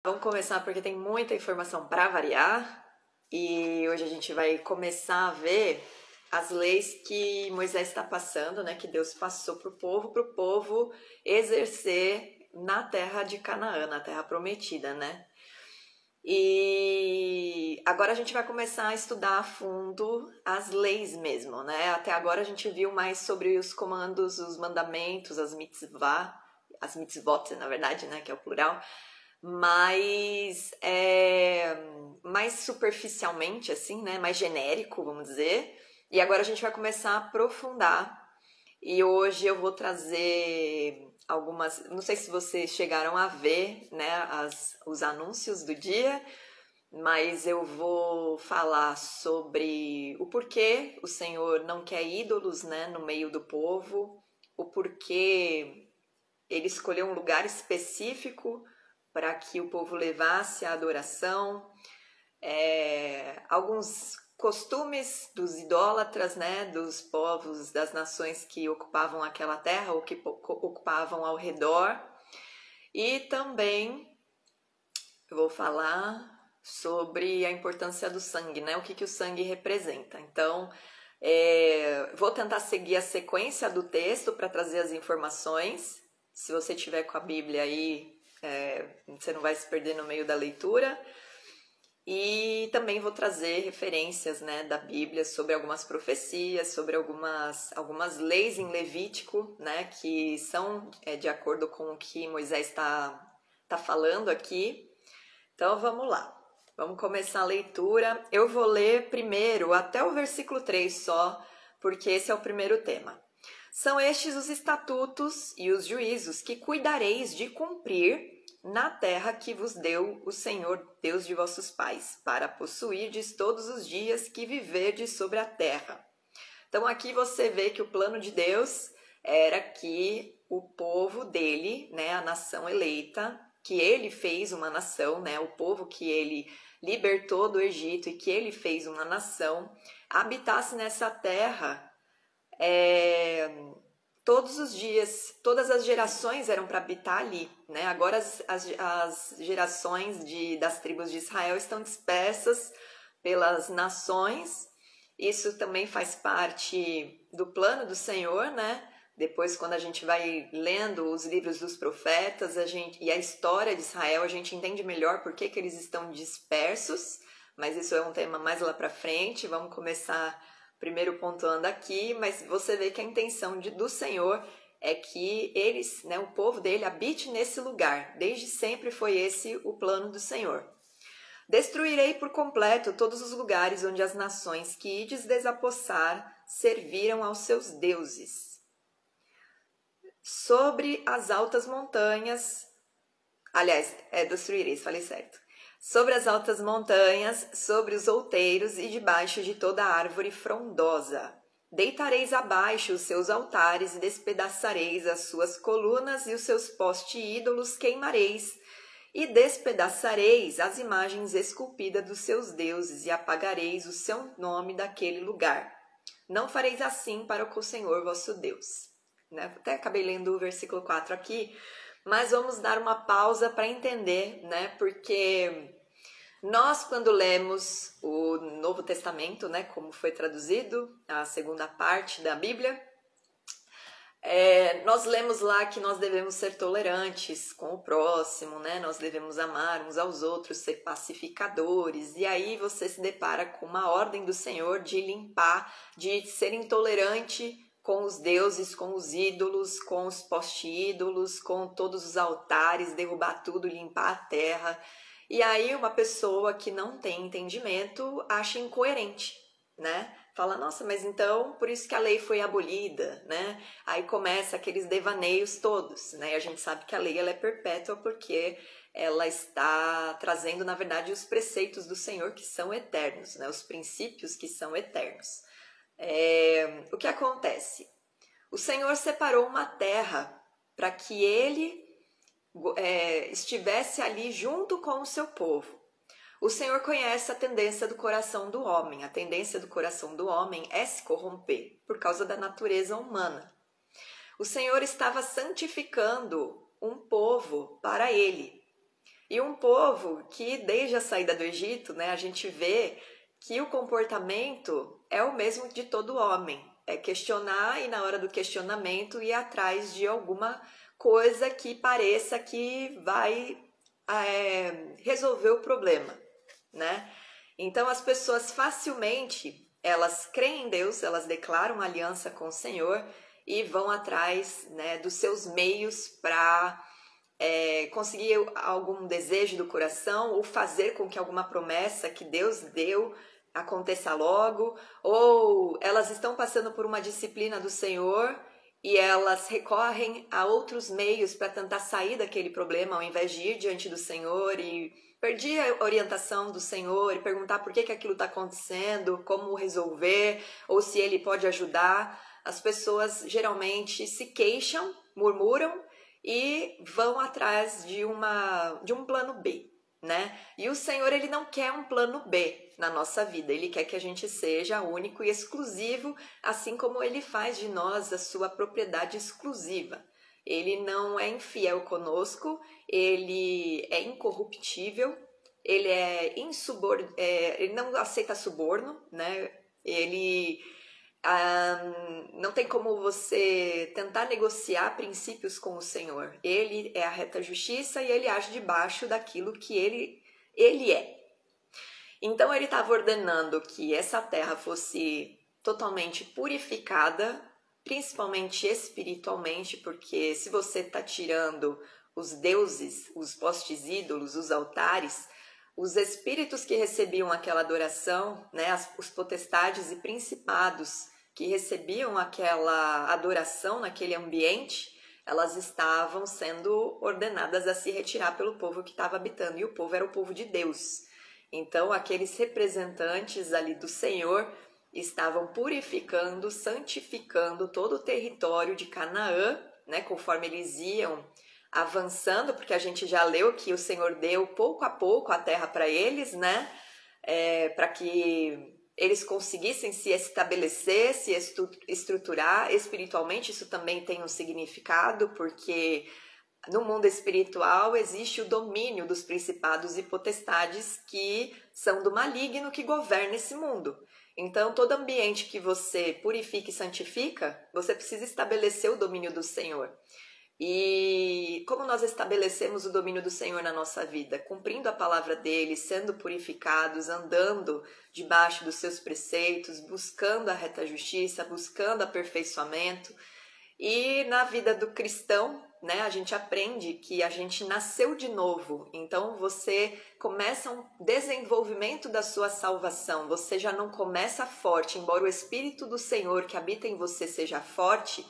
Vamos começar porque tem muita informação para variar e hoje a gente vai começar a ver as leis que Moisés está passando, né? Que Deus passou para o povo exercer na terra de Canaã, na terra prometida, né? E agora a gente vai começar a estudar a fundo as leis mesmo, né? Até agora a gente viu mais sobre os comandos, os mandamentos, as mitzvot, na verdade, né? Que é o plural, mas mais superficialmente, assim, né? Mais genérico, vamos dizer. E agora a gente vai começar a aprofundar. E hoje eu vou trazer algumas. Não sei se vocês chegaram a ver, né? Os anúncios do dia, mas eu vou falar sobre o porquê o Senhor não quer ídolos, né? No meio do povo, o porquê ele escolheu um lugar específico para que o povo levasse a adoração, alguns costumes dos idólatras, né, dos povos, das nações que ocupavam aquela terra ou que ocupavam ao redor. E também eu vou falar sobre a importância do sangue, né, o que o sangue representa. Então, vou tentar seguir a sequência do texto para trazer as informações. Se você tiver com a Bíblia aí, você não vai se perder no meio da leitura. E também vou trazer referências, né, da Bíblia sobre algumas profecias, sobre algumas leis em Levítico, né, que são de acordo com o que Moisés tá falando aqui. Então vamos lá, vamos começar a leitura. Eu vou ler primeiro até o versículo 3 só, porque esse é o primeiro tema. São estes os estatutos e os juízos que cuidareis de cumprir na terra que vos deu o Senhor, Deus de vossos pais, para possuirdes todos os dias que viverdes sobre a terra. Então aqui você vê que o plano de Deus era que o povo dele, né, a nação eleita, que ele fez uma nação, né, o povo que ele libertou do Egito e que ele fez uma nação, habitasse nessa terra todos os dias, todas as gerações eram para habitar ali, né? Agora as gerações das tribos de Israel estão dispersas pelas nações. Isso também faz parte do plano do Senhor, né? Depois, quando a gente vai lendo os livros dos profetas e a história de Israel, a gente entende melhor por que eles estão dispersos, mas isso é um tema mais lá para frente. Vamos começar primeiro pontuando aqui, mas você vê que a intenção do Senhor é que eles, né, o povo dele, habite nesse lugar. Desde sempre foi esse o plano do Senhor. Destruirei por completo todos os lugares onde as nações que ides desapossar serviram aos seus deuses. Sobre as altas montanhas, aliás, destruirei, falei certo. Sobre as altas montanhas, sobre os outeiros e debaixo de toda árvore frondosa. Deitareis abaixo os seus altares e despedaçareis as suas colunas e os seus postes ídolos queimareis, e despedaçareis as imagens esculpidas dos seus deuses e apagareis o seu nome daquele lugar. Não fareis assim para com o Senhor vosso Deus. Até acabei lendo o versículo 4 aqui, mas vamos dar uma pausa para entender, né? Porque nós, quando lemos o Novo Testamento, né, como foi traduzido, a segunda parte da Bíblia, nós lemos lá que nós devemos ser tolerantes com o próximo, né? Nós devemos amar uns aos outros, ser pacificadores. E aí você se depara com uma ordem do Senhor de limpar, de ser intolerante com os deuses, com os ídolos, com os poste-ídolos, com todos os altares, derrubar tudo, limpar a terra. E aí uma pessoa que não tem entendimento acha incoerente, né? Fala, nossa, mas então por isso que a lei foi abolida, né? Aí começa aqueles devaneios todos, né? E a gente sabe que a lei ela é perpétua porque ela está trazendo, na verdade, os preceitos do Senhor que são eternos, né? Os princípios que são eternos. O que acontece? O Senhor separou uma terra para que ele estivesse ali junto com o seu povo. O Senhor conhece a tendência do coração do homem. A tendência do coração do homem é se corromper por causa da natureza humana. O Senhor estava santificando um povo para ele. E um povo que desde a saída do Egito, né, a gente vê que o comportamento é o mesmo de todo homem. É questionar e na hora do questionamento ir atrás de alguma coisa que pareça que vai resolver o problema, né? Então as pessoas facilmente, elas creem em Deus, elas declaram aliança com o Senhor e vão atrás, né, dos seus meios para conseguir algum desejo do coração ou fazer com que alguma promessa que Deus deu aconteça logo, ou elas estão passando por uma disciplina do Senhor e elas recorrem a outros meios para tentar sair daquele problema ao invés de ir diante do Senhor e pedir a orientação do Senhor e perguntar por que aquilo está acontecendo, como resolver ou se Ele pode ajudar. As pessoas geralmente se queixam, murmuram e vão atrás de um plano B, né? E o Senhor, Ele não quer um plano B na nossa vida, Ele quer que a gente seja único e exclusivo, assim como Ele faz de nós a sua propriedade exclusiva. Ele não é infiel conosco, Ele é incorruptível, Ele ele não aceita suborno, né? Ele não tem como você tentar negociar princípios com o Senhor. Ele é a reta justiça e Ele age debaixo daquilo que Ele é. Então Ele estava ordenando que essa terra fosse totalmente purificada, principalmente espiritualmente, porque se você está tirando os deuses, os postes ídolos, os altares, os espíritos que recebiam aquela adoração, né, os potestades e principados que recebiam aquela adoração naquele ambiente, elas estavam sendo ordenadas a se retirar pelo povo que estava habitando, e o povo era o povo de Deus. Então, aqueles representantes ali do Senhor estavam purificando, santificando todo o território de Canaã, né, conforme eles iam avançando, porque a gente já leu que o Senhor deu pouco a pouco a terra para eles, né? Para que eles conseguissem se estabelecer, se estruturar espiritualmente. Isso também tem um significado, porque no mundo espiritual existe o domínio dos principados e potestades que são do maligno que governa esse mundo. Então, todo ambiente que você purifica e santifica, você precisa estabelecer o domínio do Senhor. E como nós estabelecemos o domínio do Senhor na nossa vida? Cumprindo a palavra dele, sendo purificados, andando debaixo dos seus preceitos, buscando a reta justiça, buscando aperfeiçoamento. E na vida do cristão, né, a gente aprende que a gente nasceu de novo. Então você começa um desenvolvimento da sua salvação. Você já não começa forte, embora o Espírito do Senhor que habita em você seja forte.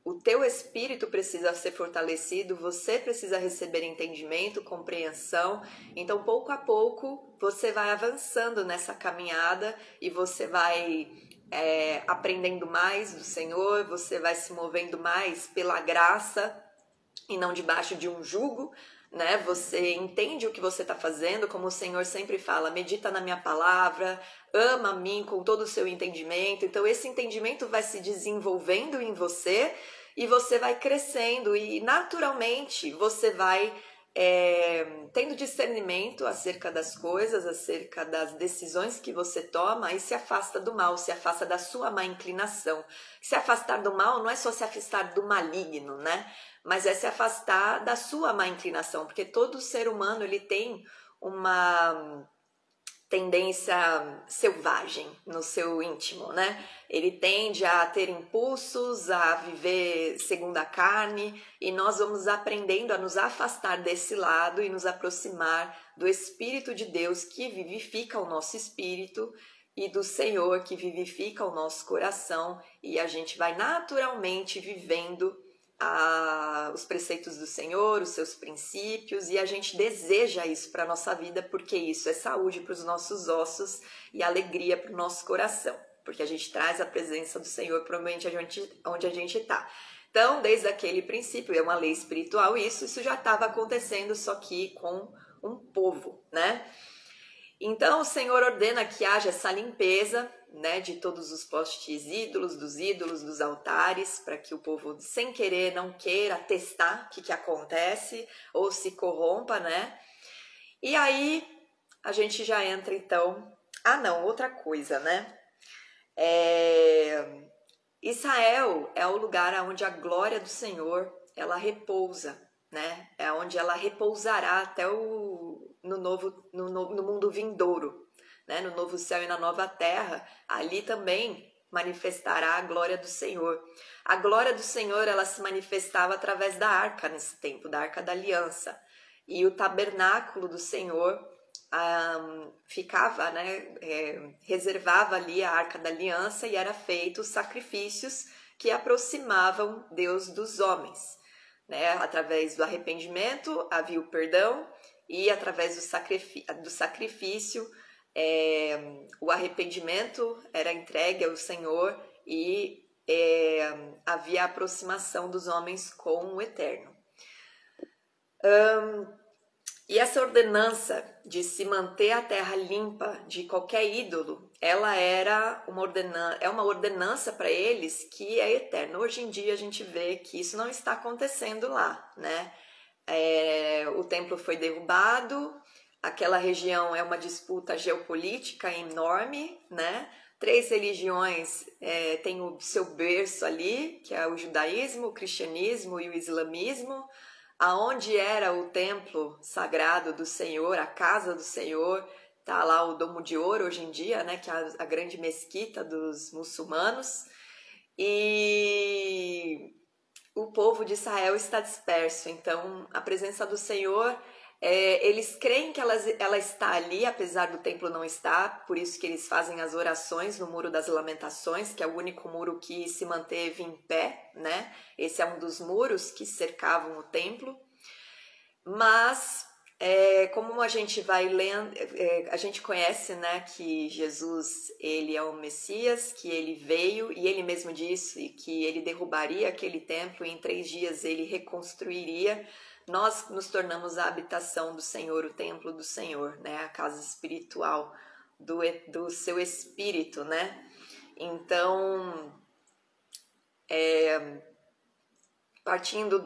O teu espírito precisa ser fortalecido, você precisa receber entendimento, compreensão. Então, pouco a pouco, você vai avançando nessa caminhada e você vai aprendendo mais do Senhor, você vai se movendo mais pela graça e não debaixo de um jugo, né? Você entende o que você está fazendo, como o Senhor sempre fala, medita na minha palavra, ama a mim com todo o seu entendimento. Então esse entendimento vai se desenvolvendo em você e você vai crescendo e naturalmente você vai tendo discernimento acerca das coisas, acerca das decisões que você toma e se afasta do mal, se afasta da sua má inclinação. Se afastar do mal não é só se afastar do maligno, né? Mas é se afastar da sua má inclinação, porque todo ser humano ele tem uma tendência selvagem no seu íntimo, né? Ele tende a ter impulsos, a viver segundo a carne, e nós vamos aprendendo a nos afastar desse lado e nos aproximar do Espírito de Deus que vivifica o nosso espírito e do Senhor que vivifica o nosso coração, e a gente vai naturalmente vivendo os preceitos do Senhor, os seus princípios, e a gente deseja isso para a nossa vida, porque isso é saúde para os nossos ossos e alegria para o nosso coração, porque a gente traz a presença do Senhor para o ambiente onde a gente está. Então, desde aquele princípio, é uma lei espiritual, e isso já estava acontecendo, só que com um povo, né? Então, o Senhor ordena que haja essa limpeza, né, de todos os postes ídolos, dos altares, para que o povo, sem querer, não queira testar o que acontece ou se corrompa, né? E aí a gente já entra então. Ah, não, outra coisa, né? Israel é o lugar onde a glória do Senhor ela repousa, né? É onde ela repousará até no mundo vindouro, né? No novo céu e na nova terra. Ali também manifestará a glória do Senhor. A glória do Senhor ela se manifestava através da arca nesse tempo, da arca da aliança. E o tabernáculo do Senhor ficava, né, reservava ali a arca da aliança e era feito os sacrifícios que aproximavam Deus dos homens, né? Através do arrependimento havia o perdão e através do sacrifício o arrependimento era entregue ao Senhor e havia a aproximação dos homens com o Eterno. E essa ordenança de se manter a terra limpa de qualquer ídolo, ela era uma ordenança para eles que é eterna. Hoje em dia a gente vê que isso não está acontecendo lá, né? O templo foi derrubado, aquela região é uma disputa geopolítica enorme, né? 3 religiões têm o seu berço ali, que é o judaísmo, o cristianismo e o islamismo. Aonde era o templo sagrado do Senhor, a casa do Senhor, tá lá o Domo de Ouro hoje em dia, né, que é a grande mesquita dos muçulmanos. E o povo de Israel está disperso, então a presença do Senhor, eles creem que ela está ali, apesar do templo não estar, por isso que eles fazem as orações no Muro das Lamentações, que é o único muro que se manteve em pé, né? Esse é um dos muros que cercavam o templo, mas como a gente vai lendo, a gente conhece, né, que Jesus, ele é o Messias, que ele veio e ele mesmo disse que ele derrubaria aquele templo e em 3 dias ele reconstruiria. Nós nos tornamos a habitação do Senhor, o templo do Senhor, né, a casa espiritual do seu Espírito, né? Então, partindo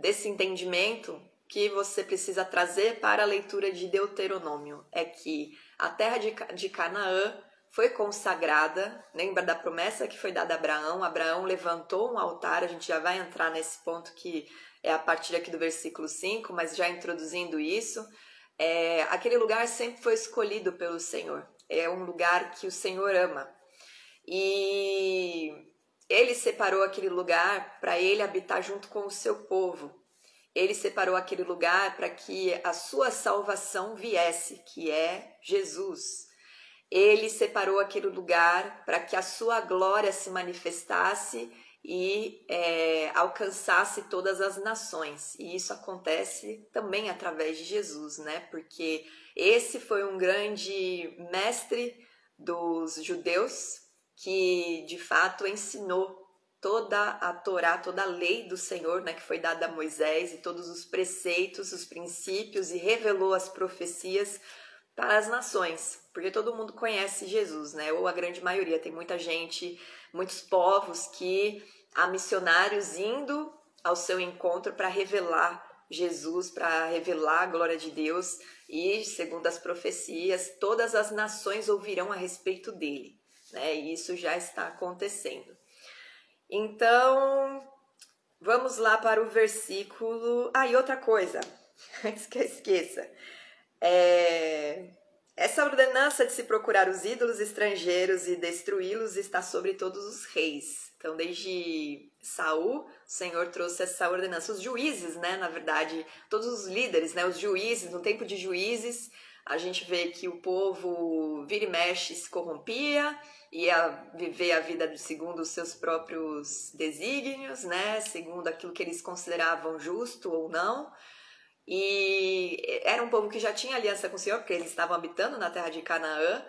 desse entendimento, que você precisa trazer para a leitura de Deuteronômio é que a terra de Canaã foi consagrada, lembra da promessa que foi dada a Abraão? Abraão levantou um altar, a gente já vai entrar nesse ponto que é a partir aqui do versículo 5, mas já introduzindo isso, aquele lugar sempre foi escolhido pelo Senhor, é um lugar que o Senhor ama, e ele separou aquele lugar para ele habitar junto com o seu povo. Ele separou aquele lugar para que a sua salvação viesse, que é Jesus. Ele separou aquele lugar para que a sua glória se manifestasse e alcançasse todas as nações. E isso acontece também através de Jesus, né? Porque esse foi um grande mestre dos judeus que, de fato, ensinou toda a Torá, toda a lei do Senhor, né, que foi dada a Moisés, e todos os preceitos, os princípios, e revelou as profecias para as nações, porque todo mundo conhece Jesus, né, ou a grande maioria, tem muita gente, muitos povos que há missionários indo ao seu encontro para revelar Jesus, para revelar a glória de Deus, e segundo as profecias, todas as nações ouvirão a respeito dele, né, e isso já está acontecendo. Então, vamos lá para o versículo... e outra coisa, antes que eu esqueça. Essa ordenança de se procurar os ídolos estrangeiros e destruí-los está sobre todos os reis. Então, desde Saul, o Senhor trouxe essa ordenança. Os juízes, né, na verdade, todos os líderes, né, os juízes, no tempo de juízes, a gente vê que o povo vira e mexe se corrompia, ia viver a vida segundo os seus próprios desígnios, né? Segundo aquilo que eles consideravam justo ou não. E era um povo que já tinha aliança com o Senhor, porque eles estavam habitando na terra de Canaã,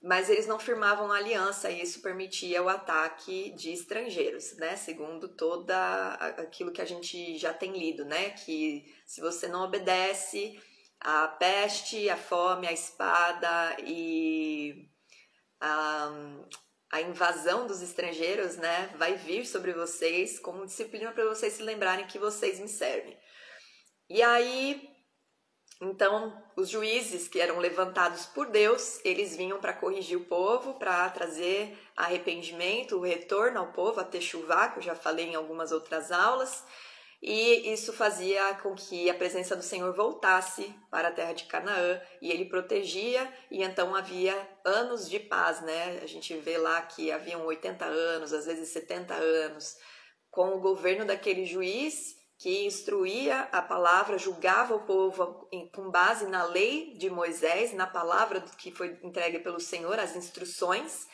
mas eles não firmavam aliança e isso permitia o ataque de estrangeiros, né? Segundo toda aquilo que a gente já tem lido, né? Que se você não obedece, a peste, a fome, a espada e a invasão dos estrangeiros, né, vai vir sobre vocês como disciplina para vocês se lembrarem que vocês me servem. E aí, Então, os juízes que eram levantados por Deus, eles vinham para corrigir o povo, para trazer arrependimento, o retorno ao povo, a techuvá, que eu já falei em algumas outras aulas, e isso fazia com que a presença do Senhor voltasse para a terra de Canaã, e ele protegia, e então havia anos de paz, né? A gente vê lá que haviam 80 anos, às vezes 70 anos, com o governo daquele juiz que instruía a palavra, julgava o povo com base na lei de Moisés, na palavra que foi entregue pelo Senhor, as instruções,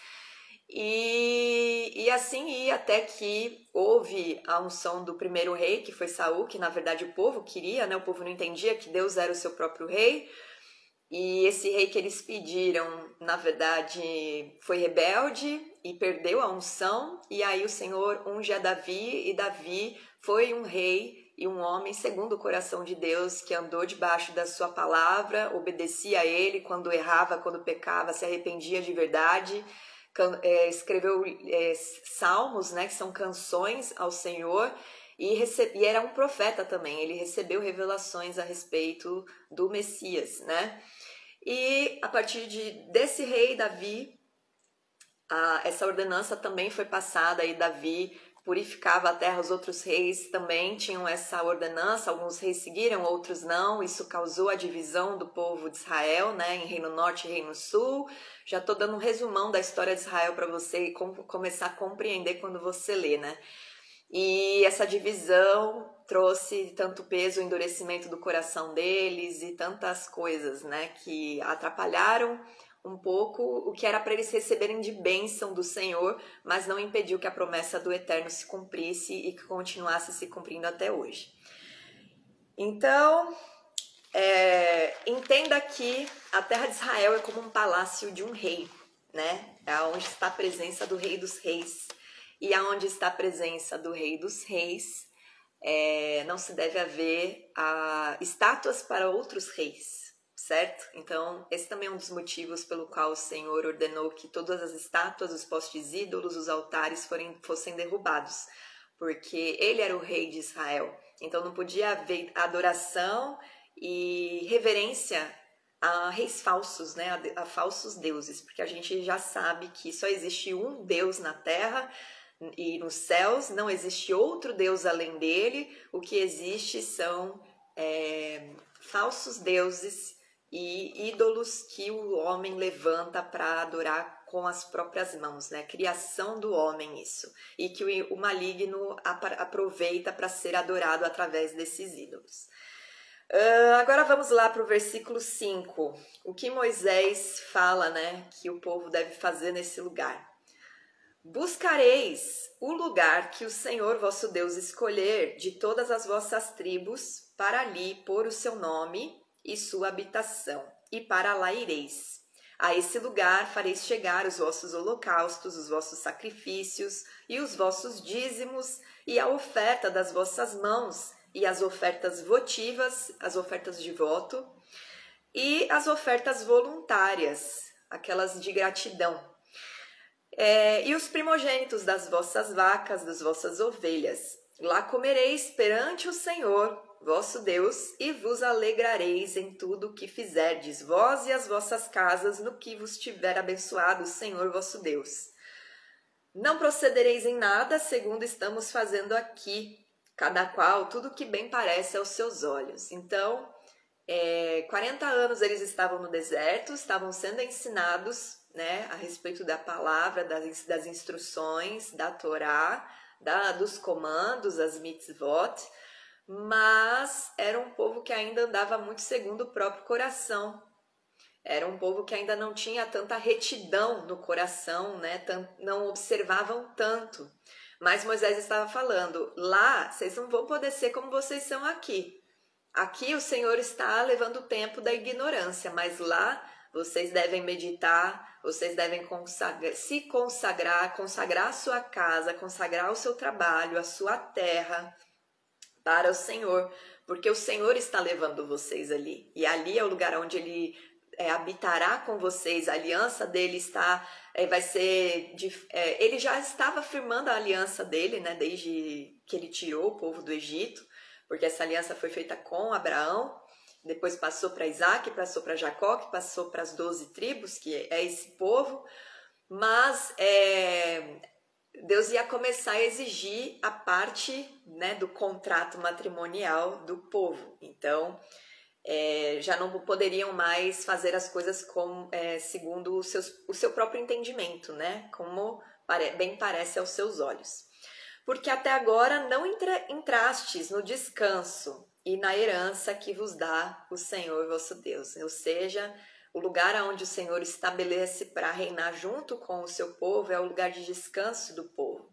e assim ia até que houve a unção do primeiro rei, que foi Saul, que na verdade o povo queria, né? O povo não entendia que Deus era o seu próprio rei, e esse rei que eles pediram, na verdade, foi rebelde e perdeu a unção, e aí o Senhor unge a Davi, e Davi foi um rei e um homem segundo o coração de Deus, que andou debaixo da sua palavra, obedecia a ele quando errava, quando pecava, se arrependia de verdade, escreveu salmos, né, que são canções ao Senhor, e era um profeta também, ele recebeu revelações a respeito do Messias, né? E a partir desse rei Davi, essa ordenança também foi passada, e Davi purificava a terra. Os outros reis também tinham essa ordenança, alguns reis seguiram, outros não. Isso causou a divisão do povo de Israel, né, em Reino Norte e Reino Sul. Já estou dando um resumão da história de Israel para você começar a compreender quando você lê, né? E essa divisão trouxe tanto peso, o endurecimento do coração deles e tantas coisas, né, que atrapalharam um pouco o que era para eles receberem de bênção do Senhor, mas não impediu que a promessa do Eterno se cumprisse e que continuasse se cumprindo até hoje. Então, entenda que a terra de Israel é como um palácio de um rei, né? É onde está a presença do Rei dos Reis. E aonde está a presença do Rei dos Reis, não se deve haver estátuas para outros reis, certo? Então, esse também é um dos motivos pelo qual o Senhor ordenou que todas as estátuas, os postes ídolos, os altares fossem derrubados, porque ele era o rei de Israel. Então, não podia haver adoração e reverência a reis falsos, né? A falsos deuses, porque a gente já sabe que só existe um Deus na terra, e nos céus não existe outro Deus além dele. O que existe são falsos deuses e ídolos que o homem levanta para adorar com as próprias mãos, né? Criação do homem isso. E que o maligno aproveita para ser adorado através desses ídolos. Agora vamos lá para o versículo 5. O que Moisés fala, né, que o povo deve fazer nesse lugar. Buscareis o lugar que o Senhor vosso Deus escolher de todas as vossas tribos, para ali pôr o seu nome e sua habitação, e para lá ireis. A esse lugar fareis chegar os vossos holocaustos, os vossos sacrifícios e os vossos dízimos, e a oferta das vossas mãos, e as ofertas votivas, as ofertas de voto, e as ofertas voluntárias, aquelas de gratidão. E os primogênitos das vossas vacas, das vossas ovelhas. Lá comereis perante o Senhor, vosso Deus, e vos alegrareis em tudo o que fizerdes, vós e as vossas casas, no que vos tiver abençoado o Senhor vosso Deus. Não procedereis em nada segundo estamos fazendo aqui, cada qual tudo que bem parece aos seus olhos. Então, 40 anos eles estavam no deserto, estavam sendo ensinados, né, a respeito da palavra, das instruções, da Torá, dos comandos, as mitzvot, mas era um povo que ainda andava muito segundo o próprio coração. Era um povo que ainda não tinha tanta retidão no coração, né, não observavam tanto. Mas Moisés estava falando, lá vocês não vão poder ser como vocês são aqui. Aqui o Senhor está levando o tempo da ignorância, mas lá vocês devem meditar, vocês devem consagrar a sua casa, consagrar o seu trabalho, a sua terra para o Senhor, porque o Senhor está levando vocês ali. E ali é o lugar onde Ele habitará com vocês, a aliança dele vai ser... ele já estava firmando a aliança dele, né, desde que ele tirou o povo do Egito, porque essa aliança foi feita com Abraão, depois passou para Isaac, passou para Jacó, que passou para as 12 tribos, que é esse povo, mas Deus ia começar a exigir a parte, né, do contrato matrimonial do povo. Então, já não poderiam mais fazer as coisas segundo o seu próprio entendimento, né, como bem parece aos seus olhos. Porque até agora não entrastes no descanso e na herança que vos dá o Senhor vosso Deus, ou seja, o lugar onde o Senhor estabelece para reinar junto com o seu povo é o lugar de descanso do povo.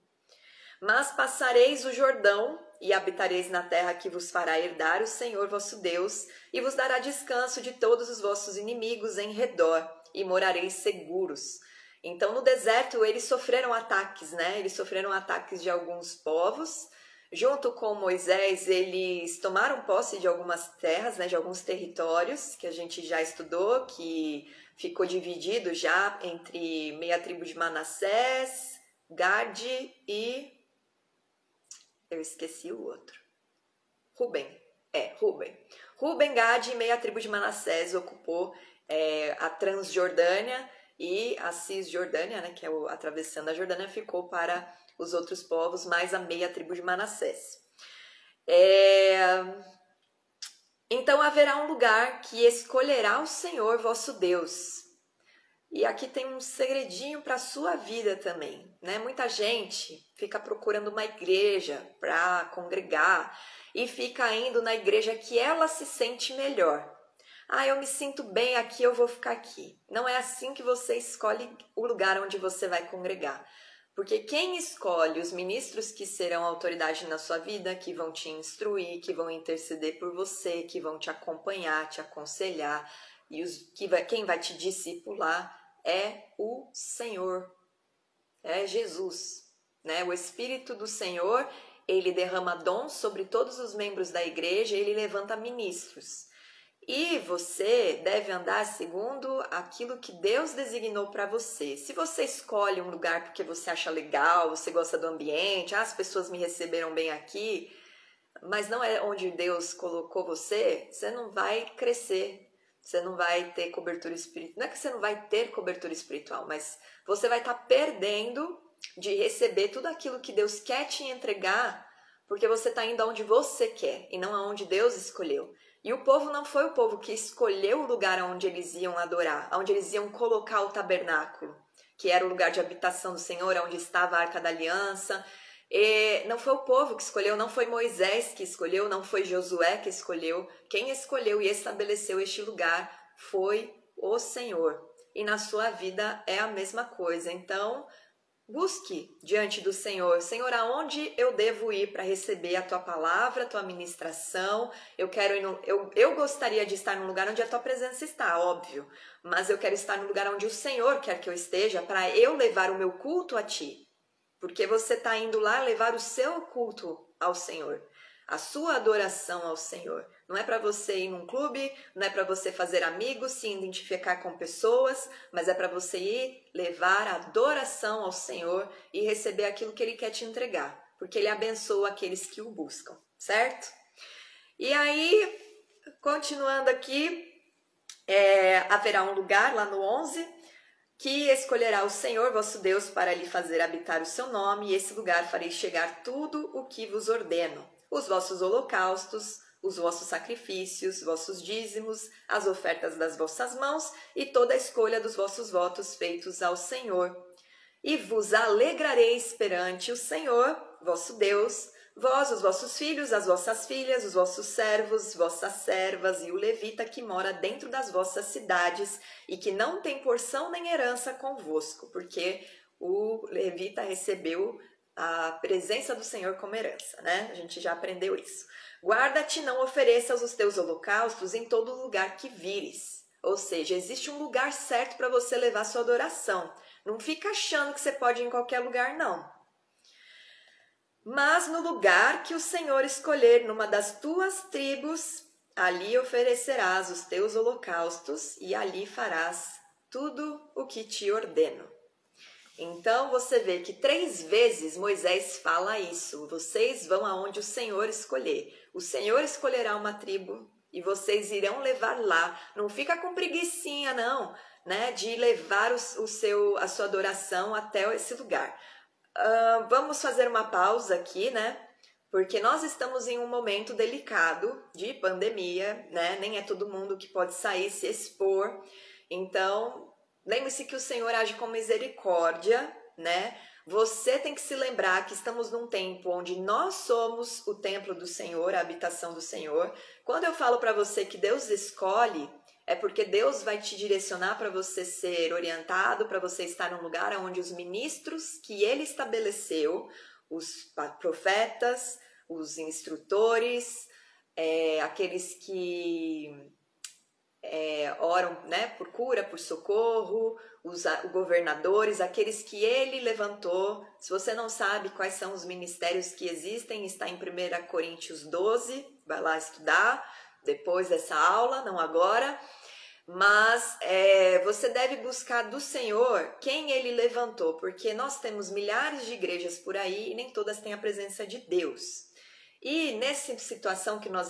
Mas passareis o Jordão e habitareis na terra que vos fará herdar o Senhor vosso Deus, e vos dará descanso de todos os vossos inimigos em redor, e morareis seguros. Então, no deserto, eles sofreram ataques, né? Eles sofreram ataques de alguns povos. Junto com Moisés, eles tomaram posse de algumas terras, né, de alguns territórios que a gente já estudou, que ficou dividido já entre meia tribo de Manassés, Gade e... eu esqueci o outro. Ruben. Ruben, Gade e meia tribo de Manassés ocupou a Transjordânia, e a Cisjordânia, né, que é atravessando a Jordânia, ficou para os outros povos, mais a meia tribo de Manassés. Então haverá um lugar que escolherá o Senhor vosso Deus. E aqui tem um segredinho para a sua vida também, né? Muita gente fica procurando uma igreja para congregar e fica indo na igreja que ela se sente melhor. Ah, eu me sinto bem aqui, eu vou ficar aqui. Não é assim que você escolhe o lugar onde você vai congregar. Porque quem escolhe os ministros que serão autoridade na sua vida, que vão te instruir, que vão interceder por você, que vão te acompanhar, te aconselhar, e quem vai te discipular é o Senhor, é Jesus, né? O Espírito do Senhor, ele derrama dons sobre todos os membros da igreja, ele levanta ministros. E você deve andar segundo aquilo que Deus designou para você. Se você escolhe um lugar porque você acha legal, você gosta do ambiente, as pessoas me receberam bem aqui, mas não é onde Deus colocou você, você não vai crescer, você não vai ter cobertura espiritual. Não é que você não vai ter cobertura espiritual, mas você vai estar perdendo de receber tudo aquilo que Deus quer te entregar, porque você está indo aonde você quer e não aonde Deus escolheu. E o povo não foi o povo que escolheu o lugar onde eles iam adorar, onde eles iam colocar o tabernáculo, que era o lugar de habitação do Senhor, onde estava a Arca da Aliança. E não foi o povo que escolheu, não foi Moisés que escolheu, não foi Josué que escolheu. Quem escolheu e estabeleceu este lugar foi o Senhor. E na sua vida é a mesma coisa. Então, busque diante do Senhor. Senhor, aonde eu devo ir para receber a tua palavra, a tua ministração? Eu gostaria de estar num lugar onde a tua presença está, óbvio. Mas eu quero estar no lugar onde o Senhor quer que eu esteja para eu levar o meu culto a ti. Porque você está indo lá levar o seu culto ao Senhor, a sua adoração ao Senhor. Não é para você ir num clube, não é para você fazer amigos, se identificar com pessoas, mas é para você ir levar a adoração ao Senhor e receber aquilo que Ele quer te entregar, porque Ele abençoa aqueles que o buscam, certo? E aí, continuando aqui, haverá um lugar lá no 11... que escolherá o Senhor vosso Deus para lhe fazer habitar o seu nome, e esse lugar farei chegar tudo o que vos ordeno, os vossos holocaustos, os vossos sacrifícios, vossos dízimos, as ofertas das vossas mãos e toda a escolha dos vossos votos feitos ao Senhor. E vos alegrareis perante o Senhor, vosso Deus, vós, os vossos filhos, as vossas filhas, os vossos servos, vossas servas e o levita que mora dentro das vossas cidades e que não tem porção nem herança convosco, porque o levita recebeu a presença do Senhor como herança, né? A gente já aprendeu isso. Guarda-te, não ofereças os teus holocaustos em todo lugar que vires. Ou seja, existe um lugar certo para você levar sua adoração. Não fica achando que você pode ir em qualquer lugar, não. Mas no lugar que o Senhor escolher numa das tuas tribos, ali oferecerás os teus holocaustos e ali farás tudo o que te ordeno. Então você vê que 3 vezes Moisés fala isso. Vocês vão aonde o Senhor escolher. O Senhor escolherá uma tribo e vocês irão levar lá. Não fica com preguicinha, não, né, de levar a sua adoração até esse lugar. Vamos fazer uma pausa aqui, né? Porque nós estamos em um momento delicado de pandemia, né? Nem é todo mundo que pode sair, se expor. Então, lembre-se que o Senhor age com misericórdia, né? Você tem que se lembrar que estamos num tempo onde nós somos o templo do Senhor, a habitação do Senhor. Quando eu falo para você que Deus escolhe, é porque Deus vai te direcionar para você ser orientado, para você estar num lugar onde os ministros que Ele estabeleceu, os profetas, os instrutores, aqueles que oram, né, por cura, por socorro, os governadores, aqueles que ele levantou. Se você não sabe quais são os ministérios que existem, está em 1 Coríntios 12, vai lá estudar depois dessa aula, não agora. Mas você deve buscar do Senhor quem Ele levantou, porque nós temos milhares de igrejas por aí e nem todas têm a presença de Deus. E nessa situação que nos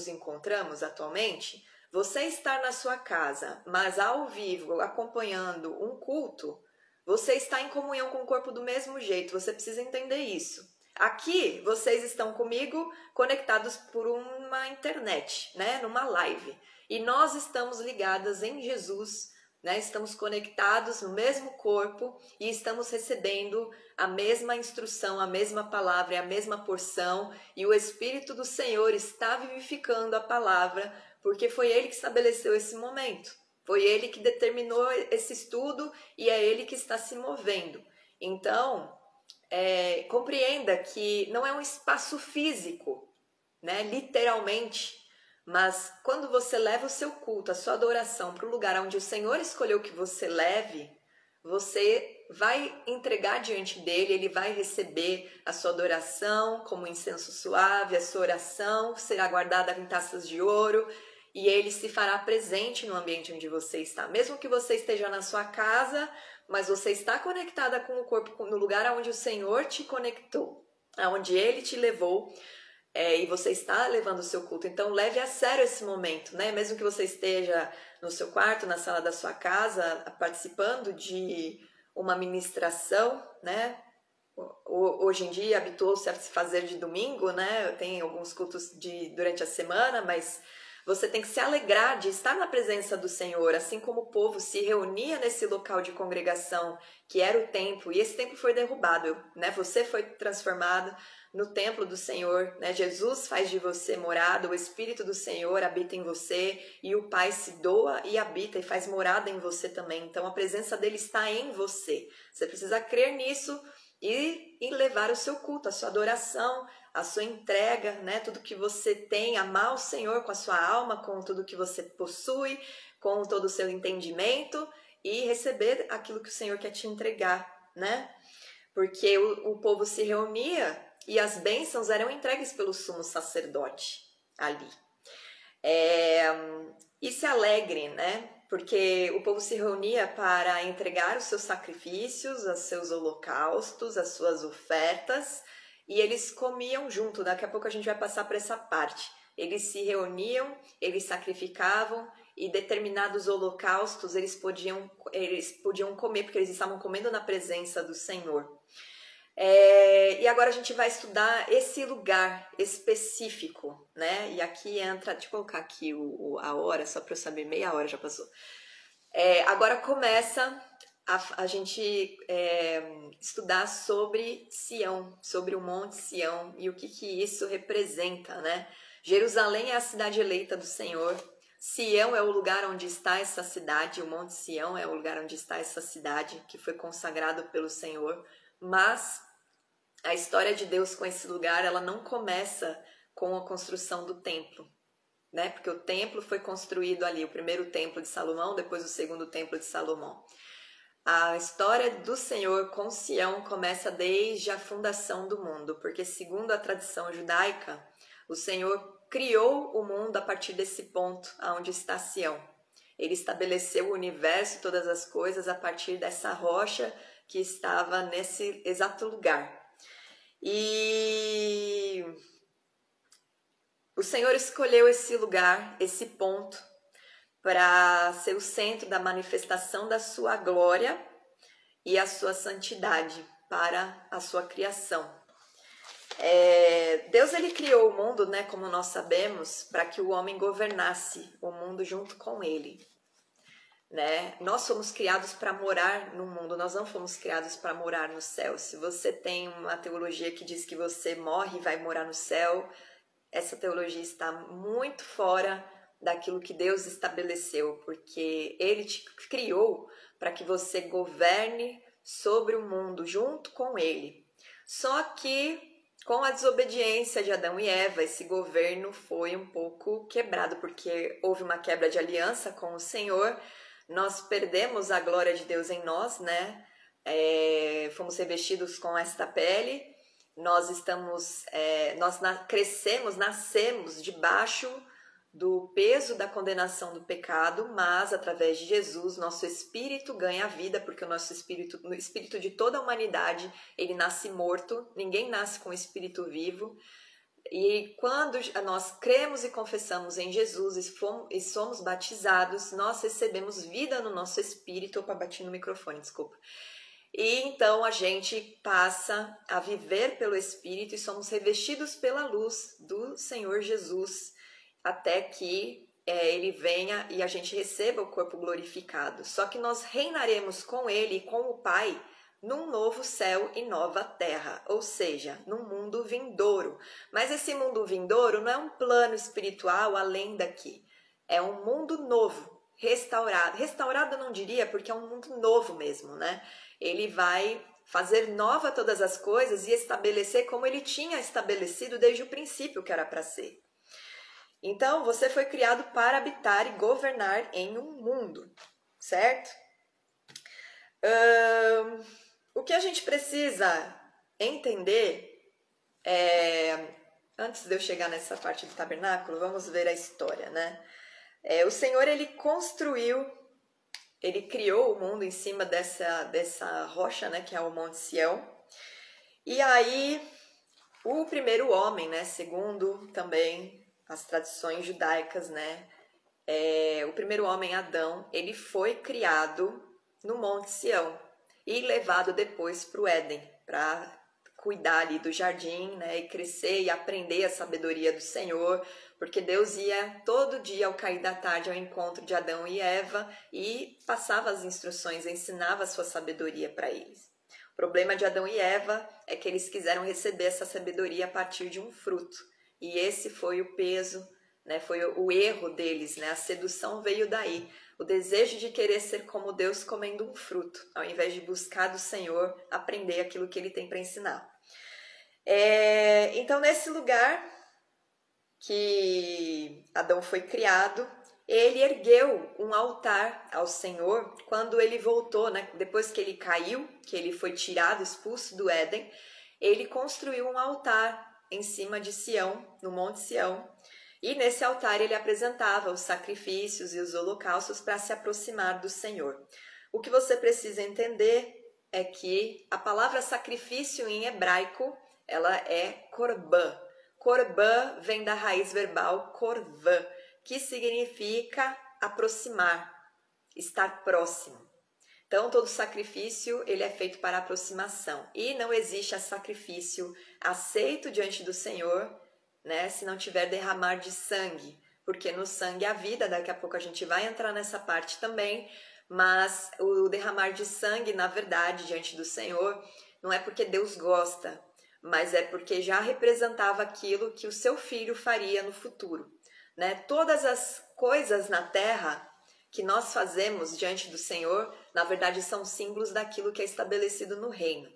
encontramos atualmente, você estar na sua casa, mas ao vivo, acompanhando um culto, você está em comunhão com o corpo do mesmo jeito, você precisa entender isso. Aqui, vocês estão comigo conectados por uma internet, né, numa live. E nós estamos ligadas em Jesus, né? Estamos conectados no mesmo corpo e estamos recebendo a mesma instrução, a mesma palavra e a mesma porção. E o Espírito do Senhor está vivificando a palavra, porque foi Ele que estabeleceu esse momento. Foi Ele que determinou esse estudo e é Ele que está se movendo. Então, compreenda que não é um espaço físico, né? Literalmente. Mas quando você leva o seu culto, a sua adoração para o lugar onde o Senhor escolheu que você leve, você vai entregar diante dele, ele vai receber a sua adoração como incenso suave, a sua oração será guardada em taças de ouro e ele se fará presente no ambiente onde você está. Mesmo que você esteja na sua casa, mas você está conectada com o corpo no lugar onde o Senhor te conectou, aonde ele te levou. E você está levando o seu culto, então leve a sério esse momento, né? Mesmo que você esteja no seu quarto, na sala da sua casa, participando de uma ministração, né? Hoje em dia habituou-se a se fazer de domingo, né? Tem alguns cultos durante a semana, mas você tem que se alegrar de estar na presença do Senhor, assim como o povo se reunia nesse local de congregação, que era o templo, e esse templo foi derrubado, né? Você foi transformado no templo do Senhor, né? Jesus faz de você morada, o Espírito do Senhor habita em você e o Pai se doa e habita e faz morada em você também. Então a presença dele está em você. Você precisa crer nisso e levar o seu culto, a sua adoração, a sua entrega, né? Tudo que você tem, amar o Senhor com a sua alma, com tudo que você possui, com todo o seu entendimento e receber aquilo que o Senhor quer te entregar, né? Porque o povo se reunia e as bênçãos eram entregues pelo sumo sacerdote ali. E se alegre, né? Porque o povo se reunia para entregar os seus sacrifícios, os seus holocaustos, as suas ofertas, e eles comiam junto. Daqui a pouco a gente vai passar por essa parte. Eles se reuniam, eles sacrificavam, e determinados holocaustos eles podiam comer, porque eles estavam comendo na presença do Senhor. E agora a gente vai estudar esse lugar específico, né? E aqui entra, deixa eu colocar aqui a hora, só para eu saber, meia hora já passou. Agora começa a gente estudar sobre Sião, sobre o Monte Sião e o que isso representa, né? Jerusalém é a cidade eleita do Senhor. Sião é o lugar onde está essa cidade, o Monte Sião é o lugar onde está essa cidade que foi consagrado pelo Senhor. Mas a história de Deus com esse lugar, ela não começa com a construção do templo, né? Porque o templo foi construído ali, o primeiro templo de Salomão, depois o segundo templo de Salomão. A história do Senhor com Sião começa desde a fundação do mundo, porque segundo a tradição judaica, o Senhor criou o mundo a partir desse ponto, onde está Sião. Ele estabeleceu o universo, todas as coisas, a partir dessa rocha que estava nesse exato lugar. E O Senhor escolheu esse lugar, esse ponto, para ser o centro da manifestação da sua glória e a sua santidade para a sua criação. Deus ele criou o mundo, né, como nós sabemos, para que o homem governasse o mundo junto com ele. Né? Nós fomos criados para morar no mundo, nós não fomos criados para morar no céu. Se você tem uma teologia que diz que você morre e vai morar no céu, essa teologia está muito fora daquilo que Deus estabeleceu, porque Ele te criou para que você governe sobre o mundo junto com Ele. Só que com a desobediência de Adão e Eva, esse governo foi um pouco quebrado, porque houve uma quebra de aliança com o Senhor. Nós perdemos a glória de Deus em nós, né? Fomos revestidos com esta pele. Nós crescemos, nascemos debaixo do peso da condenação do pecado, mas através de Jesus, nosso espírito ganha vida, porque o espírito de toda a humanidade, ele nasce morto, ninguém nasce com espírito vivo. E quando nós cremos e confessamos em Jesus e somos batizados, nós recebemos vida no nosso espírito. Opa, bati no microfone, desculpa. E então a gente passa a viver pelo Espírito e somos revestidos pela luz do Senhor Jesus, até que Ele venha e a gente receba o corpo glorificado. Só que nós reinaremos com Ele e com o Pai num novo céu e nova terra, ou seja, num mundo vindouro. Mas esse mundo vindouro não é um plano espiritual além daqui. É um mundo novo, restaurado. Restaurado eu não diria, porque é um mundo novo mesmo, né? Ele vai fazer nova todas as coisas e estabelecer como ele tinha estabelecido desde o princípio que era para ser. Então, você foi criado para habitar e governar em um mundo, certo? O que a gente precisa entender antes de eu chegar nessa parte do tabernáculo, vamos ver a história, né? O Senhor, ele criou o mundo em cima dessa rocha, né, que é o Monte Sião. E aí, o primeiro homem, né, segundo também as tradições judaicas, né, o primeiro homem, Adão, ele foi criado no Monte Sião e levado depois para o Éden, para cuidar ali do jardim, né, e crescer e aprender a sabedoria do Senhor, porque Deus ia todo dia ao cair da tarde ao encontro de Adão e Eva e passava as instruções, ensinava a sua sabedoria para eles. O problema de Adão e Eva é que eles quiseram receber essa sabedoria a partir de um fruto, e esse foi o peso, né, foi o erro deles, né, a sedução veio daí. O desejo de querer ser como Deus comendo um fruto, ao invés de buscar do Senhor, aprender aquilo que Ele tem para ensinar. Então, nesse lugar que Adão foi criado, ele ergueu um altar ao Senhor quando ele voltou, né? Depois que ele caiu, que ele foi tirado, expulso do Éden, ele construiu um altar em cima de Sião, no Monte Sião. E nesse altar ele apresentava os sacrifícios e os holocaustos para se aproximar do Senhor. O que você precisa entender é que a palavra sacrifício em hebraico, ela é korban. Korban vem da raiz verbal korvan, que significa aproximar, estar próximo. Então, todo sacrifício ele é feito para aproximação. E não existe sacrifício aceito diante do Senhor, né, se não tiver derramar de sangue, porque no sangue há vida. Daqui a pouco a gente vai entrar nessa parte também, mas o derramar de sangue, na verdade, diante do Senhor, não é porque Deus gosta, mas é porque já representava aquilo que o seu filho faria no futuro, né? Todas as coisas na terra que nós fazemos diante do Senhor, na verdade, são símbolos daquilo que é estabelecido no reino.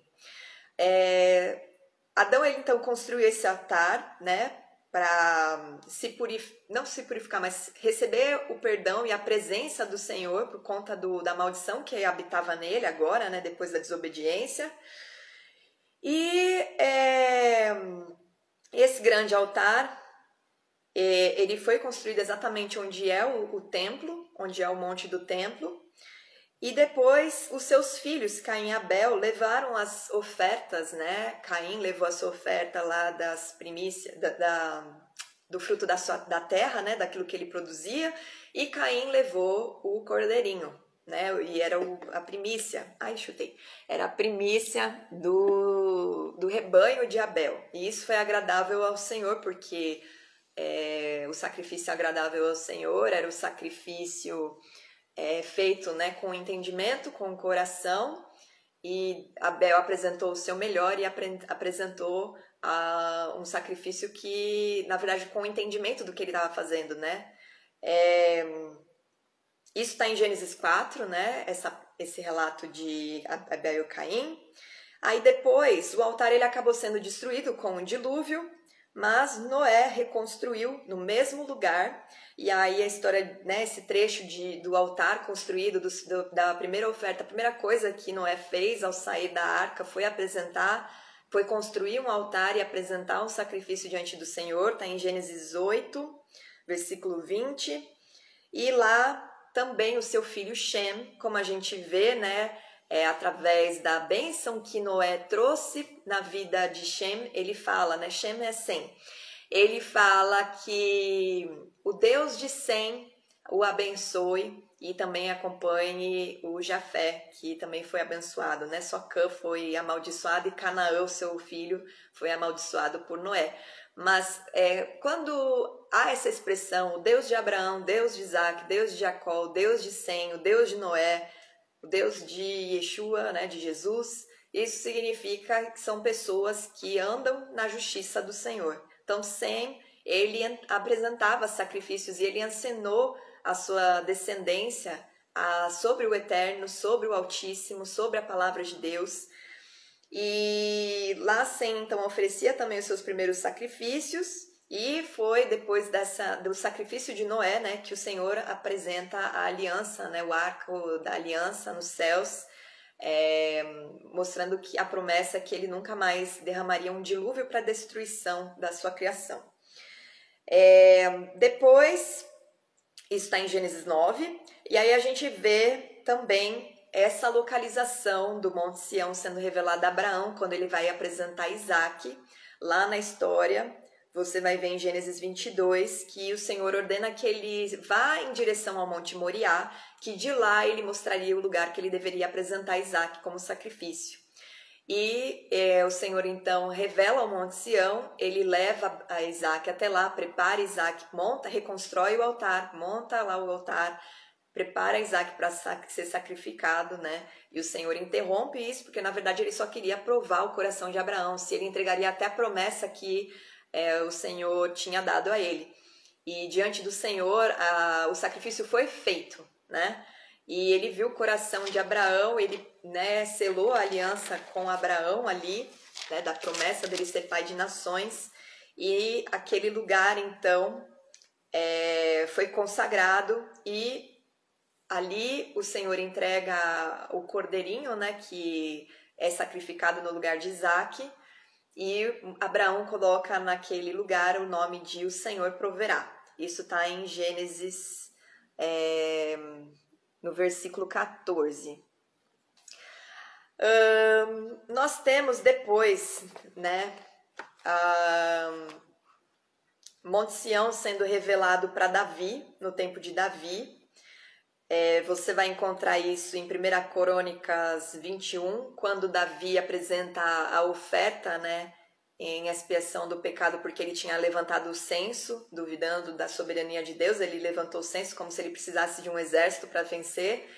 Adão, ele então construiu esse altar, né, para não se purificar, mas receber o perdão e a presença do Senhor por conta da maldição que habitava nele agora, né, depois da desobediência. E esse grande altar, ele foi construído exatamente onde é o templo, onde é o monte do templo. E depois os seus filhos, Caim e Abel, levaram as ofertas, né? Caim levou a sua oferta lá das primícias, do fruto da terra, né, daquilo que ele produzia, e Caim levou o cordeirinho, né, e era a primícia, era a primícia do rebanho de Abel, e isso foi agradável ao Senhor, porque o sacrifício agradável ao Senhor era o sacrifício feito, né, com entendimento, com o coração, e Abel apresentou o seu melhor e apresentou um sacrifício que, na verdade, com o entendimento do que ele estava fazendo, né? Isso está em Gênesis 4, né? Esse relato de Abel e Caim. Aí depois, o altar ele acabou sendo destruído com o dilúvio, mas Noé reconstruiu no mesmo lugar. E aí a história, né, esse trecho do altar construído, da primeira oferta, a primeira coisa que Noé fez ao sair da arca foi construir um altar e apresentar um sacrifício diante do Senhor, está em Gênesis 8, versículo 20. E lá também o seu filho Shem, como a gente vê, né, através da bênção que Noé trouxe na vida de Shem, ele fala, né, Shem é Sem. Ele fala que o Deus de Sem o abençoe e também acompanhe o Jafé, que também foi abençoado, né? Só Cã foi amaldiçoado e Canaã, o seu filho, foi amaldiçoado por Noé. Mas quando há essa expressão, o Deus de Abraão, Deus de Isaac, Deus de Jacó, o Deus de Sem, o Deus de Noé, o Deus de Yeshua, né, de Jesus, isso significa que são pessoas que andam na justiça do Senhor. Então, Sem, ele apresentava sacrifícios e ele ensinou a sua descendência sobre o Eterno, sobre o Altíssimo, sobre a palavra de Deus. E lá Sem, então, oferecia também os seus primeiros sacrifícios, e foi depois do sacrifício de Noé, né, que o Senhor apresenta a aliança, né, o arco da aliança nos céus, mostrando que a promessa é que ele nunca mais derramaria um dilúvio para a destruição da sua criação. Depois, isso está em Gênesis 9, e aí a gente vê também essa localização do Monte Sião sendo revelada a Abraão, quando ele vai apresentar Isaac. Lá na história, você vai ver em Gênesis 22 que o Senhor ordena que ele vá em direção ao Monte Moriá, que de lá ele mostraria o lugar que ele deveria apresentar Isaac como sacrifício. E o Senhor então revela o Monte Sião, ele leva a Isaac até lá, prepara Isaac, reconstrói o altar, monta lá o altar, prepara Isaac para ser sacrificado, né? E o Senhor interrompe isso, porque na verdade ele só queria provar o coração de Abraão, se ele entregaria até a promessa que o Senhor tinha dado a ele. E diante do Senhor, o sacrifício foi feito, né? E ele viu o coração de Abraão, ele, né, selou a aliança com Abraão ali, né, da promessa dele ser pai de nações, e aquele lugar então foi consagrado, e ali o Senhor entrega o cordeirinho, né, que é sacrificado no lugar de Isaac, e Abraão coloca naquele lugar o nome de o Senhor proverá. Isso está em Gênesis no versículo 14. Nós temos depois, né, Monte Sião sendo revelado para Davi, no tempo de Davi. Você vai encontrar isso em 1 Crônicas 21, quando Davi apresenta a oferta, né, em expiação do pecado, porque ele tinha levantado o censo, duvidando da soberania de Deus. Ele levantou o censo como se ele precisasse de um exército para vencer,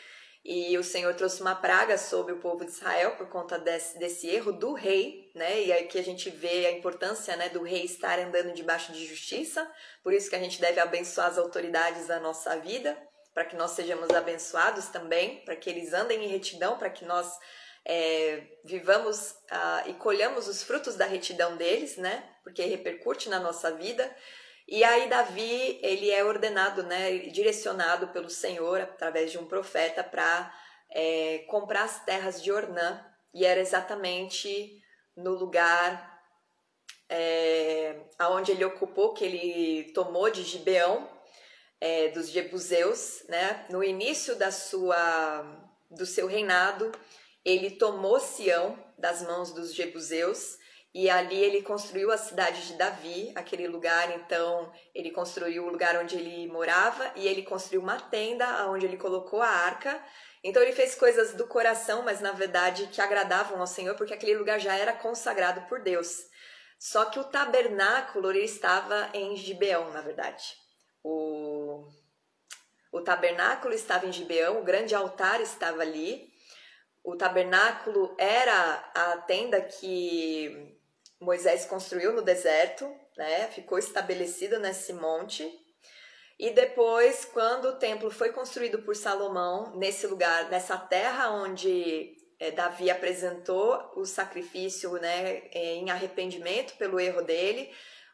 e o Senhor trouxe uma praga sobre o povo de Israel por conta desse erro do rei, né? E aqui a gente vê a importância, né, do rei estar andando debaixo de justiça. Por isso que a gente deve abençoar as autoridades da nossa vida, para que nós sejamos abençoados também, para que eles andem em retidão, para que nós vivamos e colhamos os frutos da retidão deles, né? Porque repercute na nossa vida. E aí Davi, ele é ordenado, né, direcionado pelo Senhor através de um profeta para comprar as terras de Ornã, e era exatamente no lugar aonde ele ocupou, que ele tomou de Gibeão, dos Jebuseus, né? No início do seu reinado, ele tomou Sião das mãos dos Jebuseus, e ali ele construiu a cidade de Davi, aquele lugar. Então ele construiu o lugar onde ele morava e ele construiu uma tenda onde ele colocou a arca. Então ele fez coisas do coração, mas na verdade que agradavam ao Senhor, porque aquele lugar já era consagrado por Deus. Só que o tabernáculo ele estava em Gibeão, na verdade. O tabernáculo estava em Gibeão, o grande altar estava ali. O tabernáculo era a tenda que Moisés construiu no deserto, né? Ficou estabelecido nesse monte. E depois, quando o templo foi construído por Salomão, nesse lugar, nessa terra onde Davi apresentou o sacrifício, né, em arrependimento pelo erro dele,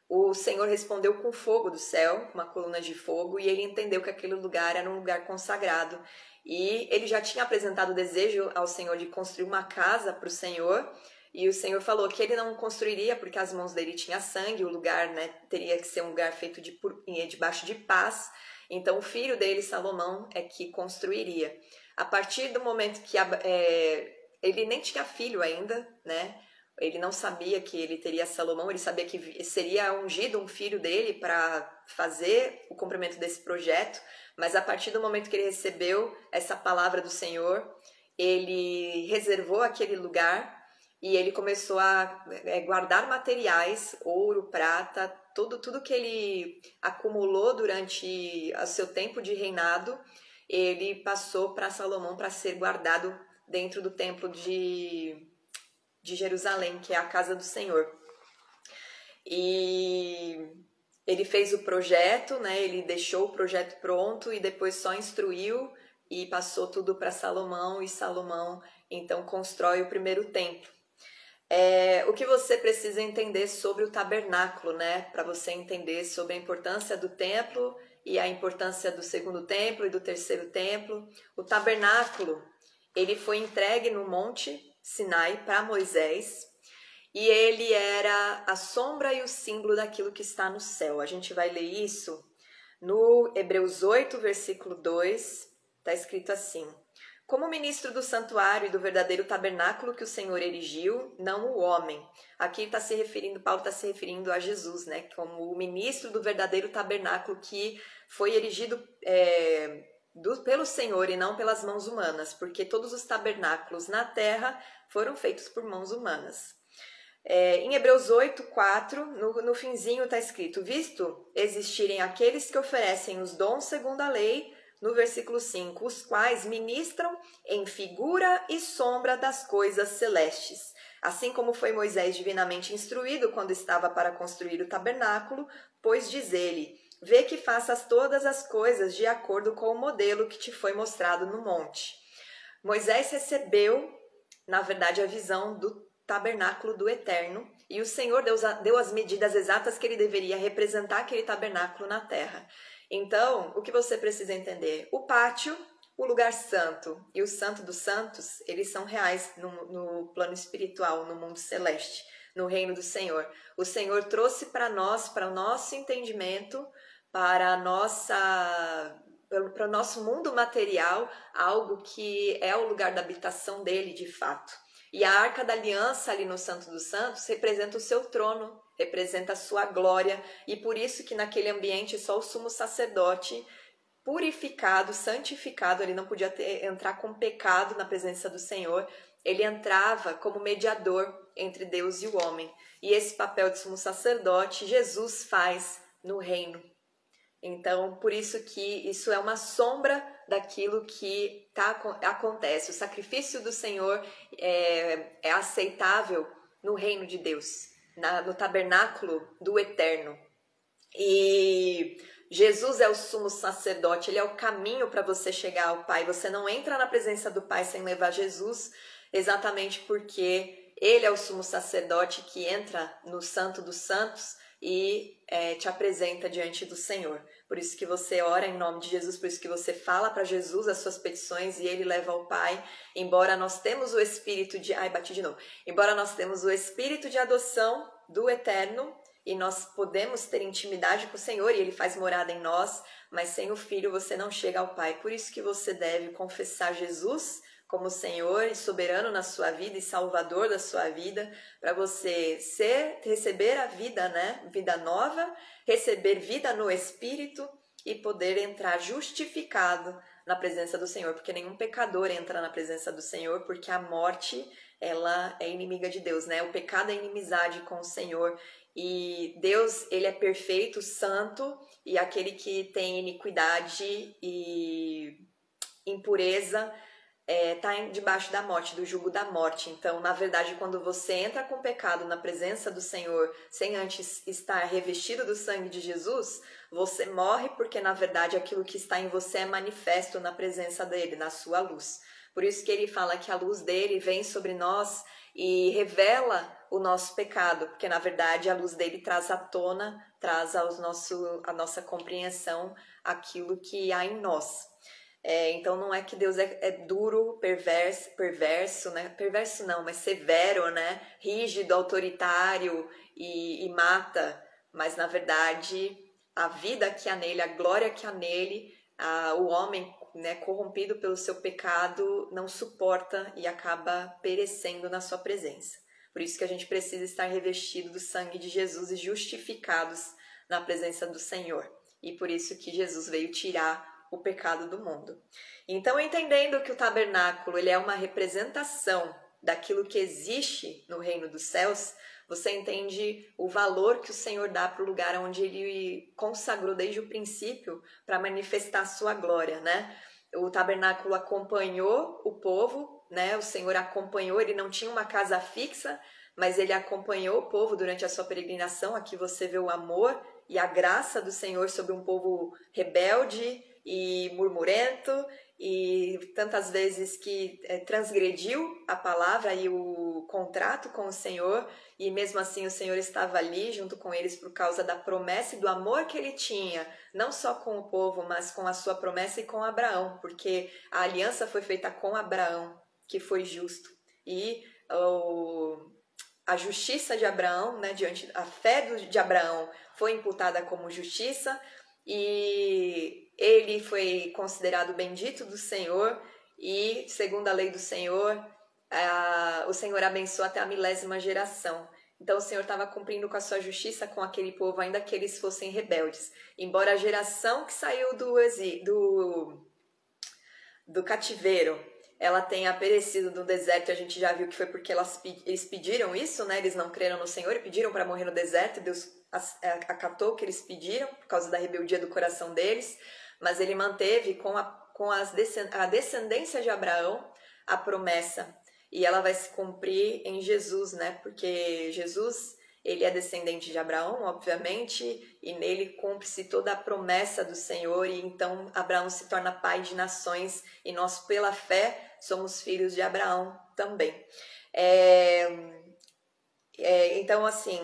o Senhor respondeu com fogo do céu, uma coluna de fogo, e ele entendeu que aquele lugar era um lugar consagrado. E ele já tinha apresentado o desejo ao Senhor de construir uma casa para o Senhor, e o Senhor falou que ele não construiria porque as mãos dele tinham sangue, o lugar, né, teria que ser um lugar feito debaixo de paz. Então o filho dele, Salomão, é que construiria. A partir do momento que ele nem tinha filho ainda, né? Ele não sabia que ele teria Salomão, ele sabia que seria ungido um filho dele para fazer o cumprimento desse projeto, mas a partir do momento que ele recebeu essa palavra do Senhor, ele reservou aquele lugar e ele começou a guardar materiais, ouro, prata, tudo que ele acumulou durante o seu tempo de reinado, ele passou para Salomão para ser guardado dentro do templo de Jerusalém, que é a casa do Senhor. E ele fez o projeto, né? Ele deixou o projeto pronto e depois só instruiu e passou tudo para Salomão, e Salomão então constrói o primeiro templo. O que você precisa entender sobre o tabernáculo, né? Para você entender sobre a importância do templo e a importância do segundo templo e do terceiro templo. O tabernáculo, ele foi entregue no Monte Sinai para Moisés, e ele era a sombra e o símbolo daquilo que está no céu. A gente vai ler isso no Hebreus 8, versículo 2, está escrito assim: como ministro do santuário e do verdadeiro tabernáculo que o Senhor erigiu, não o homem. Aqui Paulo está se referindo a Jesus, né? Como o ministro do verdadeiro tabernáculo que foi erigido pelo Senhor e não pelas mãos humanas, porque todos os tabernáculos na terra foram feitos por mãos humanas. Em Hebreus 8, 4, no finzinho está escrito: visto existirem aqueles que oferecem os dons segundo a lei, no versículo 5, os quais ministram em figura e sombra das coisas celestes. Assim como foi Moisés divinamente instruído quando estava para construir o tabernáculo, pois diz ele: vê que faças todas as coisas de acordo com o modelo que te foi mostrado no monte. Moisés recebeu, na verdade, a visão do tabernáculo do Eterno, e o Senhor deu as medidas exatas que ele deveria representar aquele tabernáculo na terra. Então, o que você precisa entender? O pátio, o lugar santo e o santo dos santos, eles são reais no plano espiritual, no mundo celeste, no reino do Senhor. O Senhor trouxe para nós, para o nosso entendimento, para o nosso mundo material, algo que é o lugar da habitação dele de fato. E a Arca da Aliança ali no Santo dos Santos representa o seu trono, representa a sua glória, e por isso que naquele ambiente só o sumo sacerdote purificado, santificado, ele não podia entrar com pecado na presença do Senhor, ele entrava como mediador entre Deus e o homem. E esse papel de sumo sacerdote Jesus faz no reino. Então, por isso que isso é uma sombra daquilo que acontece. O sacrifício do Senhor é aceitável no reino de Deus, no tabernáculo do Eterno. E Jesus é o sumo sacerdote, ele é o caminho para você chegar ao Pai. Você não entra na presença do Pai sem levar Jesus, exatamente porque ele é o sumo sacerdote que entra no Santo dos Santos e te apresenta diante do Senhor. Por isso que você ora em nome de Jesus, por isso que você fala para Jesus as suas petições e ele leva ao Pai. Embora nós temos o espírito de... Embora nós temos o espírito de adoção do Eterno e nós podemos ter intimidade com o Senhor e ele faz morada em nós, mas sem o Filho você não chega ao Pai. Por isso que você deve confessar Jesus como Senhor e soberano na sua vida e Salvador da sua vida, para você receber a vida, né? Vida nova, receber vida no Espírito e poder entrar justificado na presença do Senhor, porque nenhum pecador entra na presença do Senhor, porque a morte, ela é inimiga de Deus, né? O pecado é inimizade com o Senhor, e Deus, ele é perfeito, santo, e aquele que tem iniquidade e impureza está debaixo da morte, do jugo da morte. Então, na verdade, quando você entra com pecado na presença do Senhor, sem antes estar revestido do sangue de Jesus, você morre, porque na verdade aquilo que está em você é manifesto na presença dele, na sua luz. Por isso que ele fala que a luz dele vem sobre nós e revela o nosso pecado, porque na verdade a luz dele traz à tona, traz a nossa compreensão aquilo que há em nós. Então não é que Deus é duro, perverso, né? Perverso não, mas severo, né? Rígido, autoritário e mata, mas na verdade a vida que há nele, a glória que há nele, o homem, né, corrompido pelo seu pecado não suporta e acaba perecendo na sua presença. Por isso que a gente precisa estar revestido do sangue de Jesus e justificados na presença do Senhor. E por isso que Jesus veio tirar o pecado do mundo. Então, entendendo que o tabernáculo ele é uma representação daquilo que existe no reino dos céus, você entende o valor que o Senhor dá para o lugar onde ele consagrou desde o princípio para manifestar a sua glória, né? O tabernáculo acompanhou o povo, né? O Senhor acompanhou, ele não tinha uma casa fixa, mas ele acompanhou o povo durante a sua peregrinação. Aqui você vê o amor e a graça do Senhor sobre um povo rebelde e murmurento, e tantas vezes que transgrediu a palavra e o contrato com o Senhor, e mesmo assim o Senhor estava ali junto com eles por causa da promessa e do amor que ele tinha, não só com o povo, mas com a sua promessa e com Abraão, porque a aliança foi feita com Abraão, que foi justo, e a justiça de Abraão, né, a fé de Abraão foi imputada como justiça, e ele foi considerado bendito do Senhor, e segundo a lei do Senhor, o Senhor abençoou até a 1000ª geração. Então o Senhor estava cumprindo com a sua justiça com aquele povo, ainda que eles fossem rebeldes. Embora a geração que saiu do cativeiro, ela tenha perecido no deserto, a gente já viu que foi porque eles pediram isso, né? Eles não creram no Senhor e pediram para morrer no deserto, e Deus acatou o que eles pediram por causa da rebeldia do coração deles, mas ele manteve com a descendência de Abraão a promessa, e ela vai se cumprir em Jesus, né? Porque Jesus, ele é descendente de Abraão, obviamente, e nele cumpre-se toda a promessa do Senhor, e então Abraão se torna pai de nações, e nós, pela fé, somos filhos de Abraão também. Então, assim,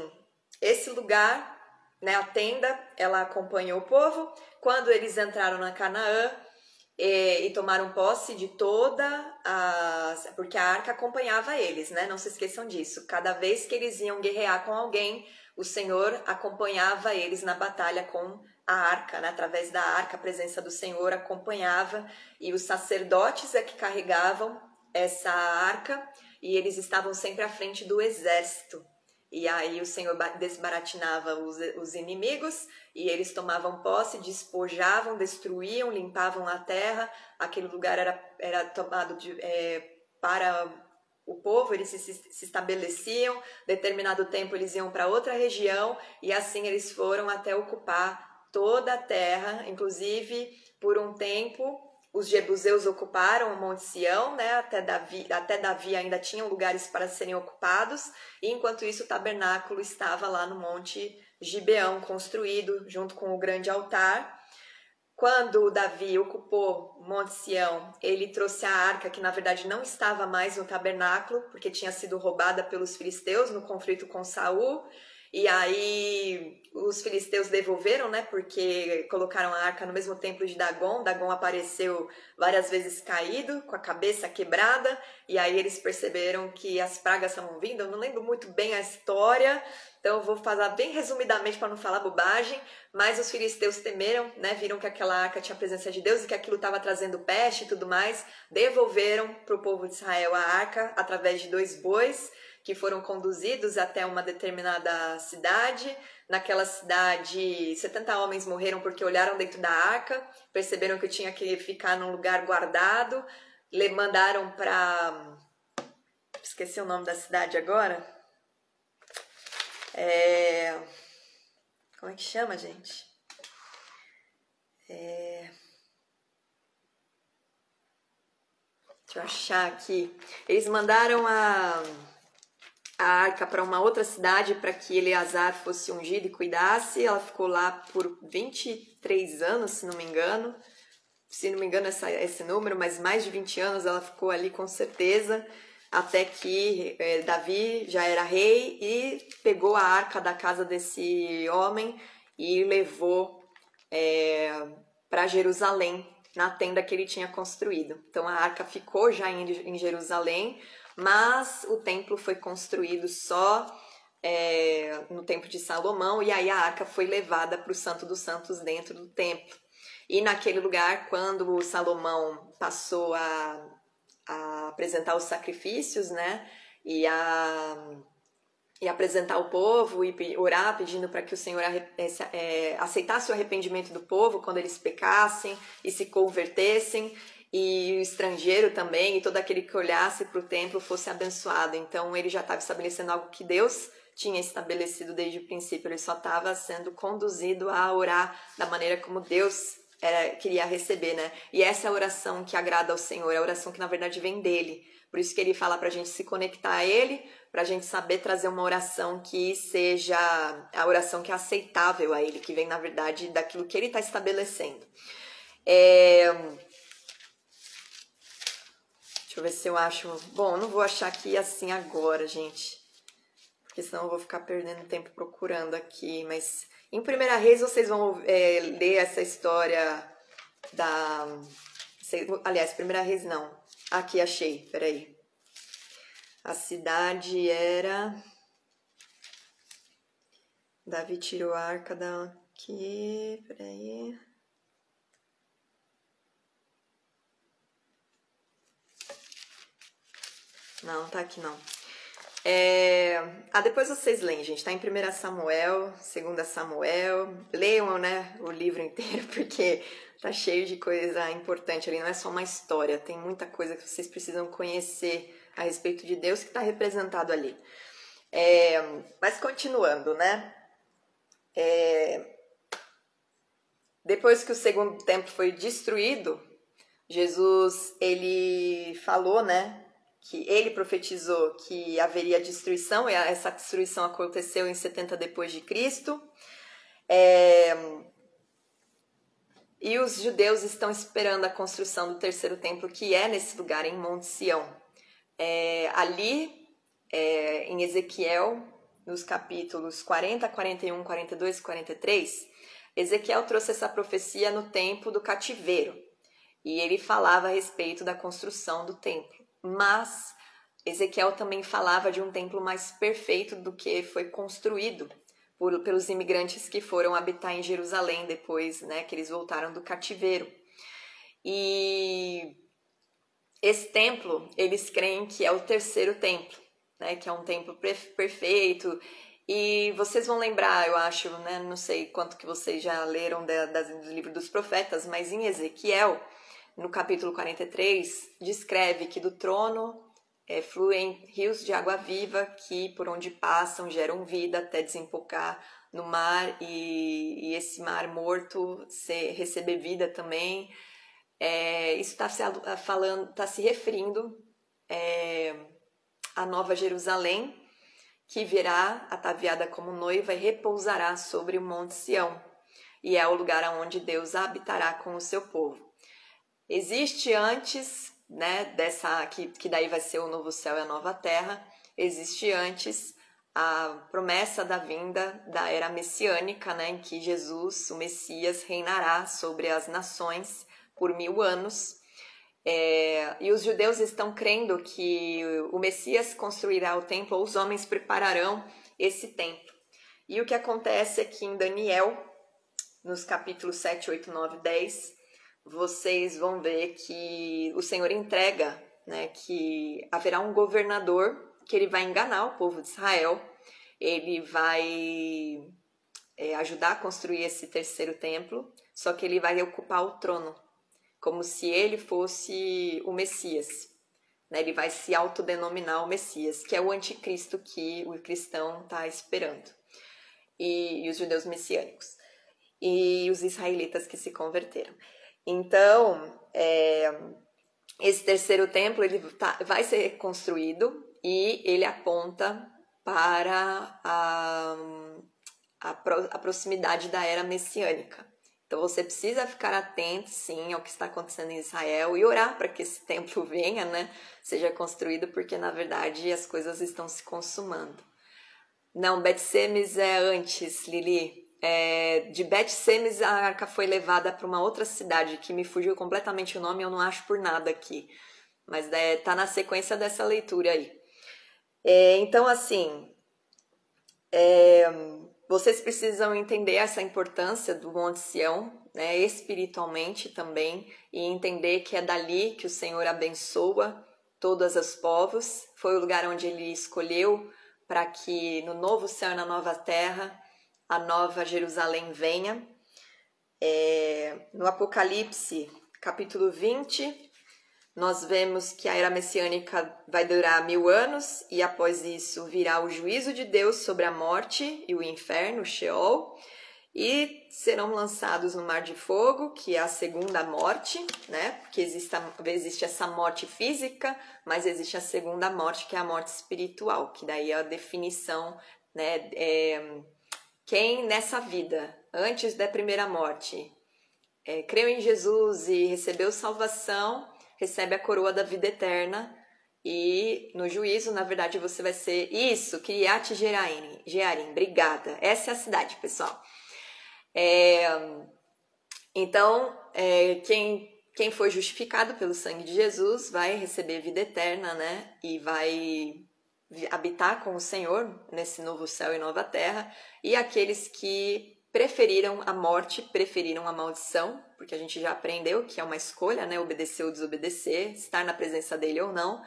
esse lugar, né, a tenda, ela acompanhou o povo. Quando eles entraram na Canaã e tomaram posse de porque a arca acompanhava eles, né? Não se esqueçam disso. Cada vez que eles iam guerrear com alguém, o Senhor acompanhava eles na batalha com a arca, né? Através da arca, a presença do Senhor acompanhava, e os sacerdotes é que carregavam essa arca, e eles estavam sempre à frente do exército. E aí o Senhor desbaratinava os inimigos, e eles tomavam posse, despojavam, destruíam, limpavam a terra. Aquele lugar era tomado para o povo, eles se estabeleciam, determinado tempo eles iam para outra região, e assim eles foram até ocupar toda a terra. Inclusive, por um tempo, os jebuseus ocuparam o Monte Sião, né? Até Davi ainda tinham lugares para serem ocupados, e enquanto isso o tabernáculo estava lá no Monte Gibeão, construído junto com o grande altar. Quando Davi ocupou o Monte Sião, ele trouxe a arca, que na verdade não estava mais no tabernáculo, porque tinha sido roubada pelos filisteus no conflito com Saul, E aí os filisteus devolveram, né? Porque colocaram a arca no mesmo templo de Dagon. Dagon apareceu várias vezes caído, com a cabeça quebrada. E aí eles perceberam que as pragas estavam vindo. Eu não lembro muito bem a história, então eu vou falar bem resumidamente para não falar bobagem. Mas os filisteus temeram, né? Viram que aquela arca tinha a presença de Deus e que aquilo estava trazendo peste e tudo mais. Devolveram para o povo de Israel a arca através de 2 bois, que foram conduzidos até uma determinada cidade. Naquela cidade, 70 homens morreram porque olharam dentro da arca, perceberam que tinha que ficar num lugar guardado, mandaram para... Esqueci o nome da cidade agora. Como é que chama, gente? Deixa eu achar aqui. Eles mandaram a arca para uma outra cidade para que Eleazar fosse ungido e cuidasse. Ela ficou lá por 23 anos, se não me engano. Se não me engano, esse número, mas mais de 20 anos ela ficou ali com certeza, até que Davi já era rei e pegou a arca da casa desse homem e levou para Jerusalém, na tenda que ele tinha construído. Então a arca ficou já em Jerusalém, mas o templo foi construído só no tempo de Salomão, e aí a arca foi levada para o Santo dos Santos dentro do templo. E naquele lugar, quando Salomão passou a apresentar os sacrifícios, né, e apresentar o povo e orar pedindo para que o Senhor aceitasse o arrependimento do povo quando eles pecassem e se convertessem, e o estrangeiro também, e todo aquele que olhasse para o templo fosse abençoado. Então ele já estava estabelecendo algo que Deus tinha estabelecido desde o princípio, ele só estava sendo conduzido a orar da maneira como Deus queria receber, né? E essa é a oração que agrada ao Senhor, é a oração que na verdade vem dele. Por isso que ele fala para a gente se conectar a ele, para a gente saber trazer uma oração que seja a oração que é aceitável a ele, que vem na verdade daquilo que ele está estabelecendo. Deixa eu ver se eu acho... Bom, eu não vou achar aqui assim agora, gente, porque senão eu vou ficar perdendo tempo procurando aqui, mas em 1 Reis vocês vão ler essa história da... Aliás, 1 Reis não. Aqui, achei, peraí. A cidade era... Davi tirou a arca daqui, peraí... Não, tá aqui não. Depois vocês leem, gente, tá em 1 Samuel, 2 Samuel, leiam, né, o livro inteiro, porque tá cheio de coisa importante ali, não é só uma história, tem muita coisa que vocês precisam conhecer a respeito de Deus que está representado ali. Mas continuando, né, depois que o segundo templo foi destruído, Jesus, ele falou, né, que ele profetizou que haveria destruição, e essa destruição aconteceu em 70 depois de Cristo. E os judeus estão esperando a construção do terceiro templo, que é nesse lugar, em Monte Sião. Em Ezequiel, nos capítulos 40, 41, 42 e 43, Ezequiel trouxe essa profecia no tempo do cativeiro. E ele falava a respeito da construção do templo. Mas Ezequiel também falava de um templo mais perfeito do que foi construído pelos imigrantes que foram habitar em Jerusalém depois, né, que eles voltaram do cativeiro. E esse templo, eles creem que é o terceiro templo, né, que é um templo perfeito. E vocês vão lembrar, eu acho, né, não sei quanto que vocês já leram do livro dos profetas, mas em Ezequiel, no capítulo 43, descreve que do trono fluem rios de água viva que por onde passam geram vida até desembocar no mar, e esse mar morto receber vida também. Isso está se referindo à Nova Jerusalém, que virá ataviada como noiva e repousará sobre o Monte Sião, e é o lugar onde Deus habitará com o seu povo. Existe antes, né, que daí vai ser o novo céu e a nova terra, existe antes a promessa da vinda da era messiânica, né, em que Jesus, o Messias, reinará sobre as nações por 1000 anos. E os judeus estão crendo que o Messias construirá o templo, ou os homens prepararão esse templo. E o que acontece é que em Daniel, nos capítulos 7, 8, 9, 10, vocês vão ver que o Senhor entrega, né, que haverá um governador que ele vai enganar o povo de Israel, ele vai ajudar a construir esse terceiro templo, só que ele vai ocupar o trono, como se ele fosse o Messias. Né? Ele vai se autodenominar o Messias, que é o anticristo que o cristão está esperando. E os judeus messiânicos. E os israelitas que se converteram. Então, esse terceiro templo ele vai ser construído e ele aponta para a proximidade da era messiânica. Então você precisa ficar atento, sim, ao que está acontecendo em Israel e orar para que esse templo venha, né, seja construído, porque na verdade as coisas estão se consumando. Não, Bet-Semes é antes, Lili. De Bet-Semes a arca foi levada para uma outra cidade que me fugiu completamente o nome, eu não acho por nada aqui. Mas tá na sequência dessa leitura aí. Então, assim, vocês precisam entender essa importância do Monte Sião, né, espiritualmente também, e entender que é dali que o Senhor abençoa todos os povos. Foi o lugar onde Ele escolheu para que no novo céu e na nova terra a nova Jerusalém venha. No Apocalipse, capítulo 20, nós vemos que a era messiânica vai durar 1000 anos e após isso virá o juízo de Deus sobre a morte e o inferno, o Sheol, e serão lançados no mar de fogo, que é a segunda morte, né? Porque existe essa morte física, mas existe a segunda morte, que é a morte espiritual, que daí é a definição, né? Quem nessa vida, antes da primeira morte, creu em Jesus e recebeu salvação, recebe a coroa da vida eterna, e no juízo, na verdade, você vai ser isso, Kiriat Jearim, obrigada. Essa é a cidade, pessoal. Então, quem foi justificado pelo sangue de Jesus vai receber vida eterna, né? E vai habitar com o Senhor nesse novo céu e nova terra. E aqueles que preferiram a morte, preferiram a maldição, porque a gente já aprendeu que é uma escolha, né? Obedecer ou desobedecer, estar na presença dele ou não.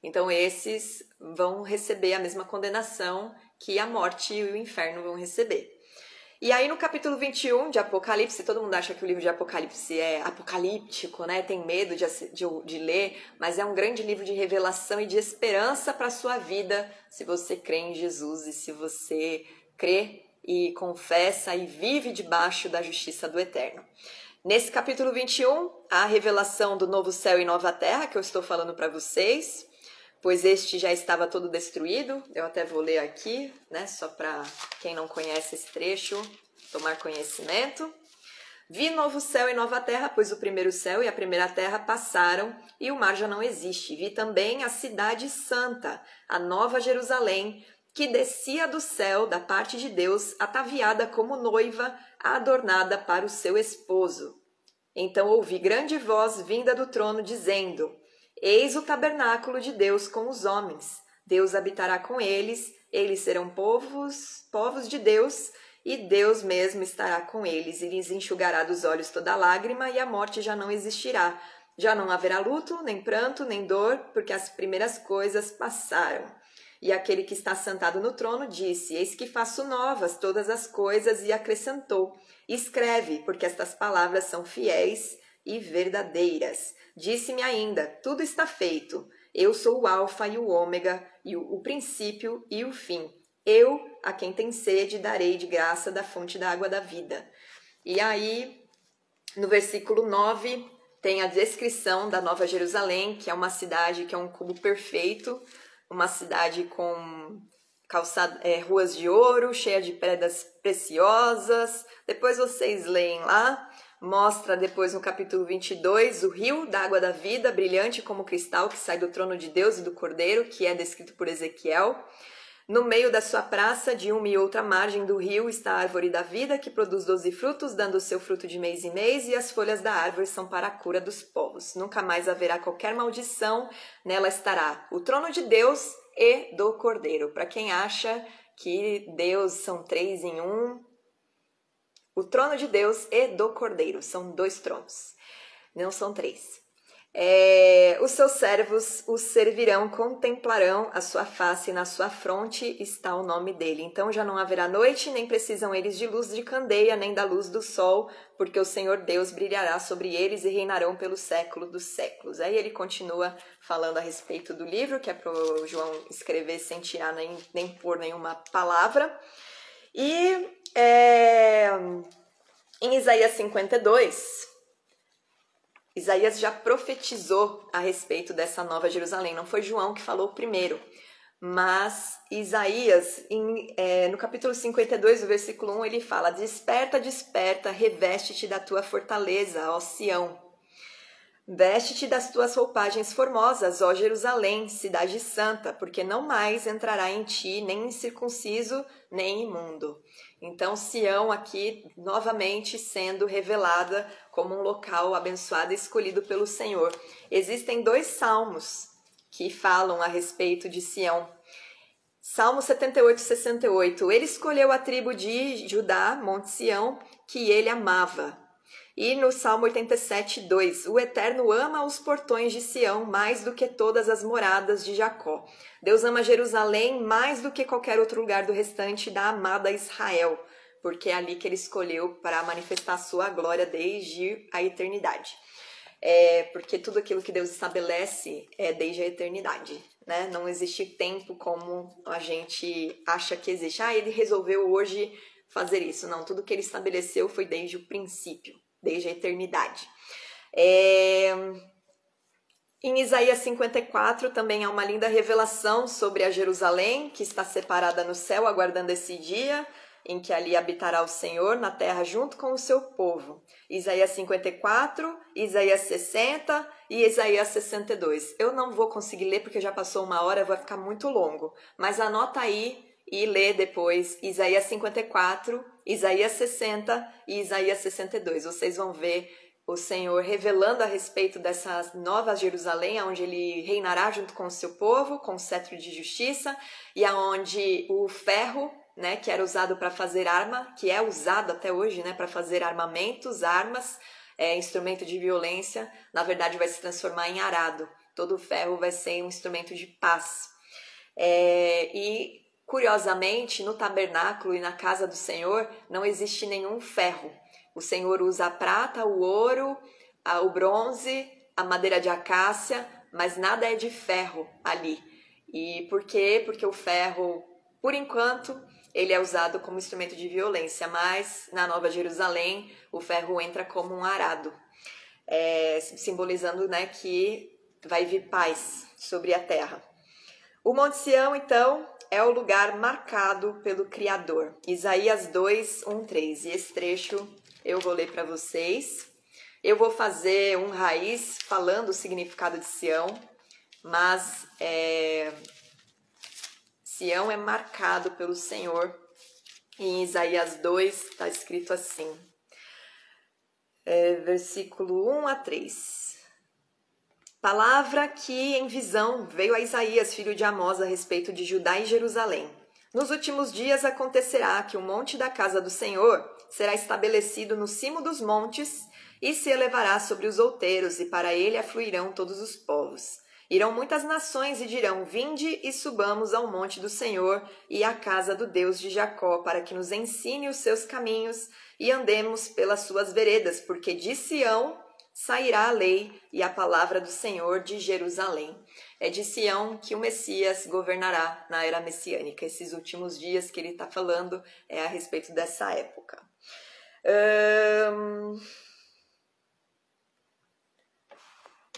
Então esses vão receber a mesma condenação que a morte e o inferno vão receber. E aí no capítulo 21 de Apocalipse, todo mundo acha que o livro de Apocalipse é apocalíptico, né? Tem medo de ler, mas é um grande livro de revelação e de esperança para a sua vida, se você crê em Jesus e se você crê e confessa e vive debaixo da justiça do Eterno. Nesse capítulo 21, a revelação do novo céu e nova terra, que eu estou falando para vocês, pois este já estava todo destruído. Eu até vou ler aqui, né, só para quem não conhece esse trecho tomar conhecimento. Vi novo céu e nova terra, pois o primeiro céu e a primeira terra passaram e o mar já não existe. Vi também a cidade santa, a nova Jerusalém, que descia do céu da parte de Deus, ataviada como noiva, adornada para o seu esposo. Então ouvi grande voz vinda do trono, dizendo: Eis o tabernáculo de Deus com os homens. Deus habitará com eles, eles serão povos de Deus, e Deus mesmo estará com eles, e lhes enxugará dos olhos toda lágrima, e a morte já não existirá. Já não haverá luto, nem pranto, nem dor, porque as primeiras coisas passaram. E aquele que está sentado no trono disse: Eis que faço novas todas as coisas, e acrescentou: Escreve, porque estas palavras são fiéis e verdadeiras. Disse-me ainda: Tudo está feito. Eu sou o Alfa e o Ômega, e o princípio e o fim. Eu, a quem tem sede, darei de graça da fonte da água da vida. E aí, no versículo 9, tem a descrição da Nova Jerusalém, que é uma cidade que é um cubo perfeito, uma cidade com ruas de ouro, cheia de pedras preciosas. Depois vocês leem lá. Mostra depois no capítulo 22 o rio da água da vida, brilhante como cristal, que sai do trono de Deus e do Cordeiro, que é descrito por Ezequiel. No meio da sua praça, de uma e outra margem do rio, está a árvore da vida, que produz 12 frutos, dando o seu fruto de mês em mês, e as folhas da árvore são para a cura dos povos. Nunca mais haverá qualquer maldição, nela estará o trono de Deus e do Cordeiro. Para quem acha que Deus são 3 em 1, o trono de Deus e do Cordeiro, são 2 tronos, não são 3. Os seus servos os servirão, contemplarão a sua face, e na sua fronte está o nome dele. Então já não haverá noite, nem precisam eles de luz de candeia, nem da luz do sol, porque o Senhor Deus brilhará sobre eles e reinarão pelo século dos séculos. Aí ele continua falando a respeito do livro, que é para o João escrever sem tirar nem pôr nenhuma palavra. E em Isaías 52... Isaías já profetizou a respeito dessa nova Jerusalém. Não foi João que falou primeiro, mas Isaías, no capítulo 52, o versículo 1, ele fala: Desperta, desperta, reveste-te da tua fortaleza, ó Sião. Veste-te das tuas roupagens formosas, ó Jerusalém, cidade santa, porque não mais entrará em ti nem incircunciso, nem imundo. Então, Sião aqui novamente sendo revelada como um local abençoado e escolhido pelo Senhor. Existem 2 salmos que falam a respeito de Sião. Salmo 78, 68. Ele escolheu a tribo de Judá, Monte Sião, que ele amava. E no Salmo 87, 2, o Eterno ama os portões de Sião mais do que todas as moradas de Jacó. Deus ama Jerusalém mais do que qualquer outro lugar do restante da amada Israel, porque é ali que ele escolheu para manifestar sua glória desde a eternidade. Porque tudo aquilo que Deus estabelece é desde a eternidade, né? Não existe tempo como a gente acha que existe. Ele resolveu hoje fazer isso. Não, tudo que ele estabeleceu foi desde o princípio, desde a eternidade. Em Isaías 54 também há uma linda revelação sobre a Jerusalém, que está separada no céu, aguardando esse dia em que ali habitará o Senhor na terra junto com o seu povo. Isaías 54, Isaías 60 e Isaías 62. Eu não vou conseguir ler porque já passou 1 hora, vai ficar muito longo, mas anota aí e lê depois Isaías 54, Isaías 60 e Isaías 62. Vocês vão ver o Senhor revelando a respeito dessa nova Jerusalém, onde ele reinará junto com o seu povo, com o cetro de justiça, e aonde o ferro, né, que era usado para fazer arma, que é usado até hoje, né, para fazer armamentos, armas, instrumento de violência, na verdade vai se transformar em arado. Todo o ferro vai ser um instrumento de paz. E curiosamente, no tabernáculo e na casa do Senhor não existe nenhum ferro. O Senhor usa a prata, o ouro, o bronze, a madeira de acácia, mas nada é de ferro ali. E por quê? Porque o ferro, por enquanto, ele é usado como instrumento de violência, mas na Nova Jerusalém o ferro entra como um arado, simbolizando, né, que vai vir paz sobre a terra. O Monte Sião, então, é o lugar marcado pelo Criador. Isaías 2, 1, 3. E esse trecho eu vou ler para vocês. Eu vou fazer um raiz falando o significado de Sião, mas Sião é marcado pelo Senhor. Em Isaías 2 está escrito assim, versículo 1 a 3. Palavra que em visão veio a Isaías, filho de Amós, a respeito de Judá e Jerusalém. Nos últimos dias acontecerá que o monte da casa do Senhor será estabelecido no cimo dos montes e se elevará sobre os outeiros, e para ele afluirão todos os povos. Irão muitas nações e dirão: Vinde e subamos ao monte do Senhor e à casa do Deus de Jacó, para que nos ensine os seus caminhos e andemos pelas suas veredas, porque de Sião sairá a lei e a palavra do Senhor de Jerusalém. É de Sião que o Messias governará na era messiânica. Esses últimos dias que ele está falando é a respeito dessa época.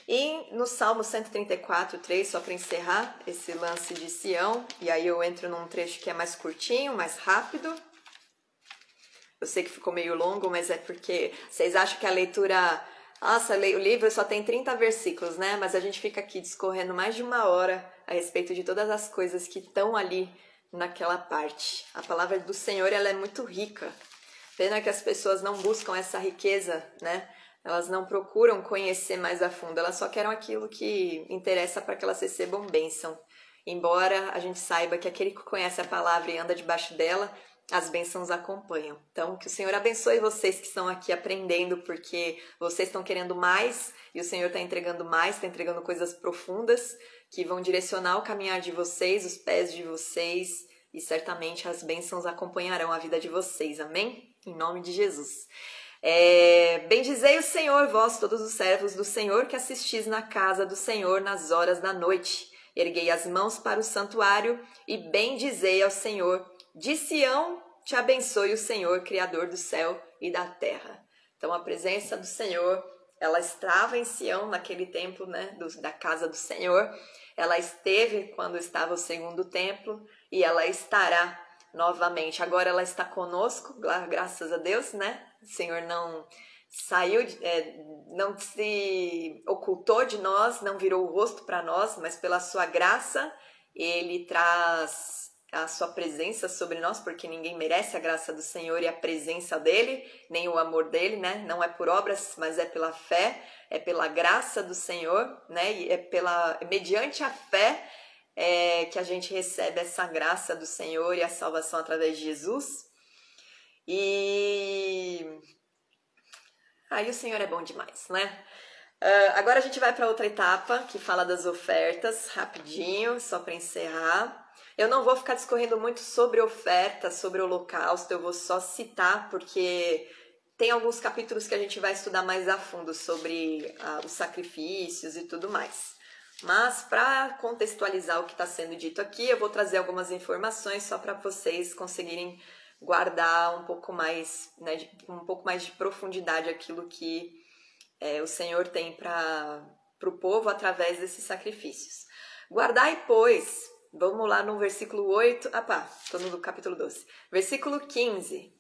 E no Salmo 134, 3, só para encerrar esse lance de Sião, e aí eu entro num trecho que é mais curtinho, mais rápido. Eu sei que ficou meio longo, mas é porque vocês acham que a leitura... Nossa, o livro só tem 30 versículos, né? Mas a gente fica aqui discorrendo mais de 1 hora a respeito de todas as coisas que estão ali naquela parte. A palavra do Senhor, ela é muito rica. Pena que as pessoas não buscam essa riqueza, né? Elas não procuram conhecer mais a fundo, elas só querem aquilo que interessa para que elas recebam bênção. Embora a gente saiba que aquele que conhece a palavra e anda debaixo dela, as bênçãos acompanham. Então, que o Senhor abençoe vocês que estão aqui aprendendo, porque vocês estão querendo mais e o Senhor está entregando mais, está entregando coisas profundas que vão direcionar o caminhar de vocês, os pés de vocês, e certamente as bênçãos acompanharão a vida de vocês. Amém? Em nome de Jesus. Bendizei o Senhor, vós todos os servos do Senhor que assistis na casa do Senhor nas horas da noite. Erguei as mãos para o santuário e bendizei ao Senhor. De Sião te abençoe o Senhor, Criador do céu e da terra. Então a presença do Senhor, ela estava em Sião naquele tempo, né, da casa do Senhor. Ela esteve quando estava o segundo templo e ela estará novamente. Agora ela está conosco, graças a Deus, né? O Senhor não saiu, não se ocultou de nós, não virou o rosto para nós, mas pela sua graça, Ele traz a sua presença sobre nós, porque ninguém merece a graça do Senhor e a presença dEle, nem o amor dEle, né? Não é por obras, mas é pela fé, é pela graça do Senhor, né? E é mediante a fé que a gente recebe essa graça do Senhor e a salvação através de Jesus. E aí o Senhor é bom demais, né? Agora a gente vai para outra etapa que fala das ofertas, rapidinho, só para encerrar. Eu não vou ficar discorrendo muito sobre oferta, sobre holocausto, eu vou só citar porque tem alguns capítulos que a gente vai estudar mais a fundo sobre os sacrifícios e tudo mais. Mas para contextualizar o que está sendo dito aqui, eu vou trazer algumas informações só para vocês conseguirem guardar um pouco mais, né, um pouco mais de profundidade aquilo que o Senhor tem para o povo através desses sacrifícios. Guardai, pois, vamos lá no versículo 8, estou no capítulo 12, versículo 15.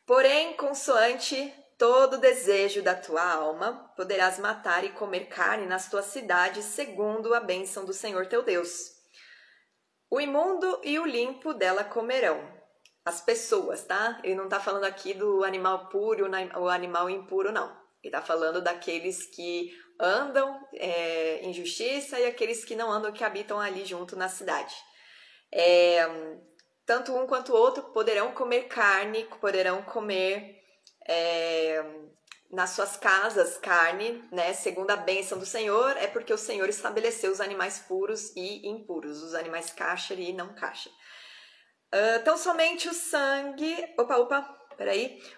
Porém, consoante todo desejo da tua alma, poderás matar e comer carne nas tuas cidades, segundo a bênção do Senhor teu Deus. O imundo e o limpo dela comerão. As pessoas, tá? Ele não está falando aqui do animal puro ou o animal impuro, não. Ele está falando daqueles que andam em justiça e aqueles que não andam, que habitam ali junto na cidade. Tanto um quanto o outro poderão comer carne, poderão comer nas suas casas carne, né? Segundo a bênção do Senhor, é porque o Senhor estabeleceu os animais puros e impuros, os animais kosher e não kosher. Então somente o sangue...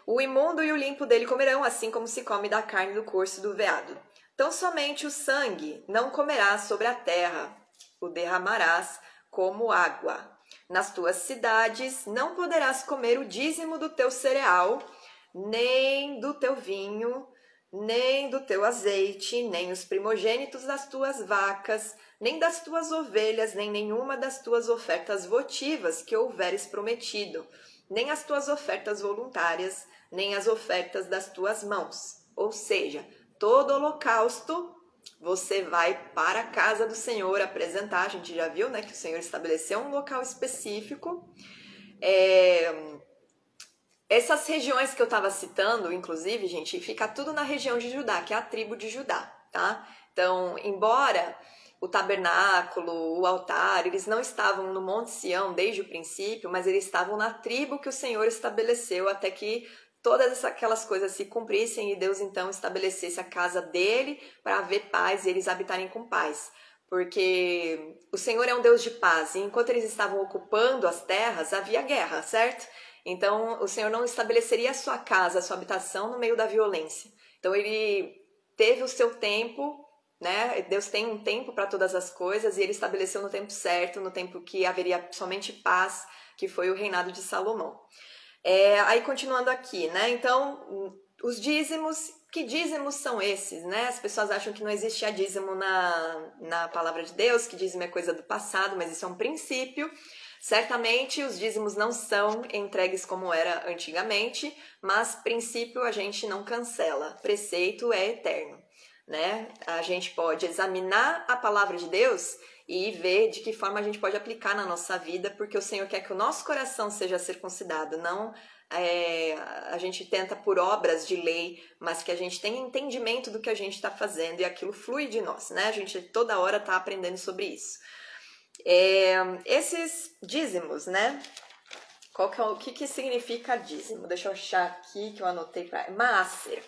O imundo e o limpo dele comerão, assim como se come da carne do corso do veado. Então somente o sangue não comerás sobre a terra, o derramarás como água. Nas tuas cidades não poderás comer o dízimo do teu cereal, nem do teu vinho, nem do teu azeite, nem os primogênitos das tuas vacas, nem das tuas ovelhas, nem nenhuma das tuas ofertas votivas que houveres prometido, nem as tuas ofertas voluntárias, nem as ofertas das tuas mãos. Ou seja, todo holocausto você vai para a casa do Senhor apresentar. A gente já viu, né, que o Senhor estabeleceu um local específico. Essas regiões que eu estava citando, inclusive, gente, fica tudo na região de Judá, que é a tribo de Judá, tá? Então, embora o tabernáculo, o altar, eles não estavam no Monte Sião desde o princípio, mas eles estavam na tribo que o Senhor estabeleceu até que todas aquelas coisas se cumprissem e Deus então estabelecesse a casa dele para haver paz e eles habitarem com paz. Porque o Senhor é um Deus de paz e enquanto eles estavam ocupando as terras, havia guerra, certo? Então o Senhor não estabeleceria a sua casa, a sua habitação no meio da violência. Então ele teve o seu tempo, né? Deus tem um tempo para todas as coisas e ele estabeleceu no tempo certo, no tempo que haveria somente paz, que foi o reinado de Salomão. Aí continuando aqui, né? Então, os dízimos, que dízimos são esses, né? As pessoas acham que não existia dízimo na palavra de Deus, que dízimo é coisa do passado, mas isso é um princípio. Certamente os dízimos não são entregues como era antigamente, mas princípio a gente não cancela, preceito é eterno. né? A gente pode examinar a palavra de Deus e ver de que forma a gente pode aplicar na nossa vida, porque o Senhor quer que o nosso coração seja circuncidado, não a gente tenta por obras de lei, mas que a gente tenha entendimento do que a gente está fazendo e aquilo flui de nós, né? A gente toda hora está aprendendo sobre isso. Esses dízimos, né? O que significa dízimo? Deixa eu achar aqui que eu anotei para Maaser.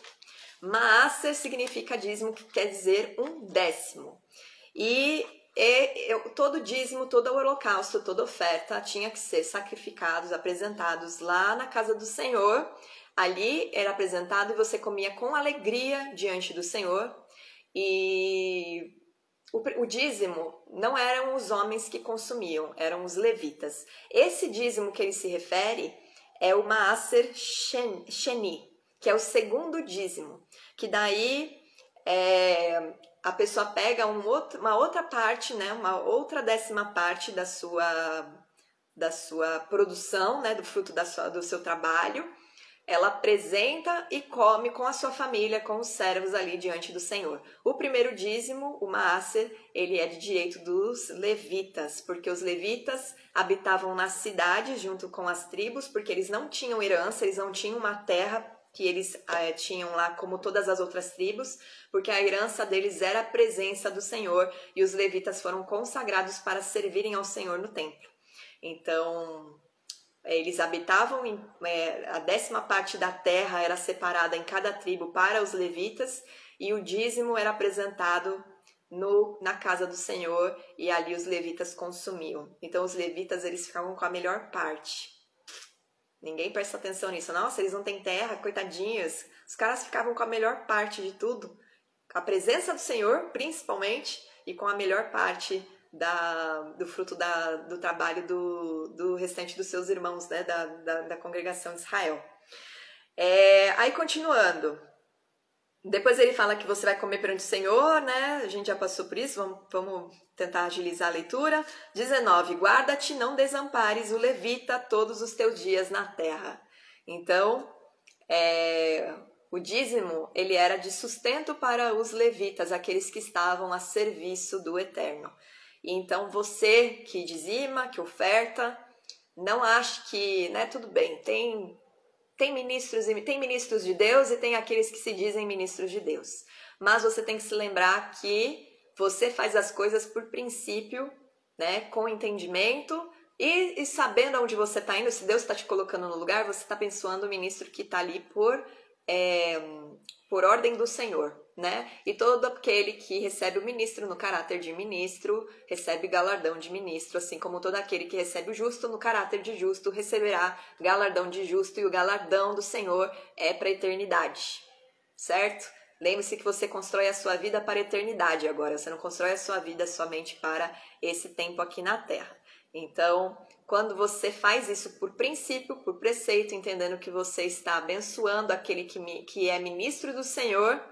Maaser significa dízimo, que quer dizer 1/10. Todo dízimo, todo o holocausto, toda oferta tinha que ser sacrificados, apresentados lá na casa do Senhor. Ali era apresentado e você comia com alegria diante do Senhor. E o dízimo não eram os homens que consumiam, eram os levitas. Esse dízimo que ele se refere é o Maaser Sheni, que é o segundo dízimo, que daí a pessoa pega uma outra parte, né, uma outra 10ª parte da sua produção, né, do fruto do seu trabalho, ela apresenta e come com a sua família, com os servos ali diante do Senhor. O primeiro dízimo, o Maaser, ele é de direito dos levitas, porque os levitas habitavam nas cidades junto com as tribos, porque eles não tinham herança, eles não tinham uma terra que eles tinham lá como todas as outras tribos, porque a herança deles era a presença do Senhor e os levitas foram consagrados para servirem ao Senhor no templo. Então, eles habitavam, a 10ª parte da terra era separada em cada tribo para os levitas e o dízimo era apresentado na casa do Senhor e ali os levitas consumiam. Então, os levitas eles ficavam com a melhor parte. Ninguém presta atenção nisso. Nossa, eles não têm terra, coitadinhos. Os caras ficavam com a melhor parte de tudo. A presença do Senhor, principalmente, e com a melhor parte do fruto do trabalho do restante dos seus irmãos, né, da congregação de Israel. Aí, continuando. Depois ele fala que você vai comer perante o Senhor, né? A gente já passou por isso, vamos tentar agilizar a leitura. 19. Guarda-te, não desampares o levita todos os teus dias na terra. Então, o dízimo, ele era de sustento para os levitas, aqueles que estavam a serviço do Eterno. E então, você que dizima, que oferta, não ache que, né, tudo bem, tem ministros de Deus e tem aqueles que se dizem ministros de Deus. Mas você tem que se lembrar que você faz as coisas por princípio, né, com entendimento e sabendo aonde você está indo. Se Deus está te colocando no lugar, você está abençoando o ministro que está ali por ordem do Senhor, né? E todo aquele que recebe o ministro no caráter de ministro, recebe galardão de ministro, assim como todo aquele que recebe o justo no caráter de justo, receberá galardão de justo, e o galardão do Senhor é para a eternidade, certo? Lembre-se que você constrói a sua vida para a eternidade agora, você não constrói a sua vida somente para esse tempo aqui na Terra. Então, quando você faz isso por princípio, por preceito, entendendo que você está abençoando aquele que é ministro do Senhor,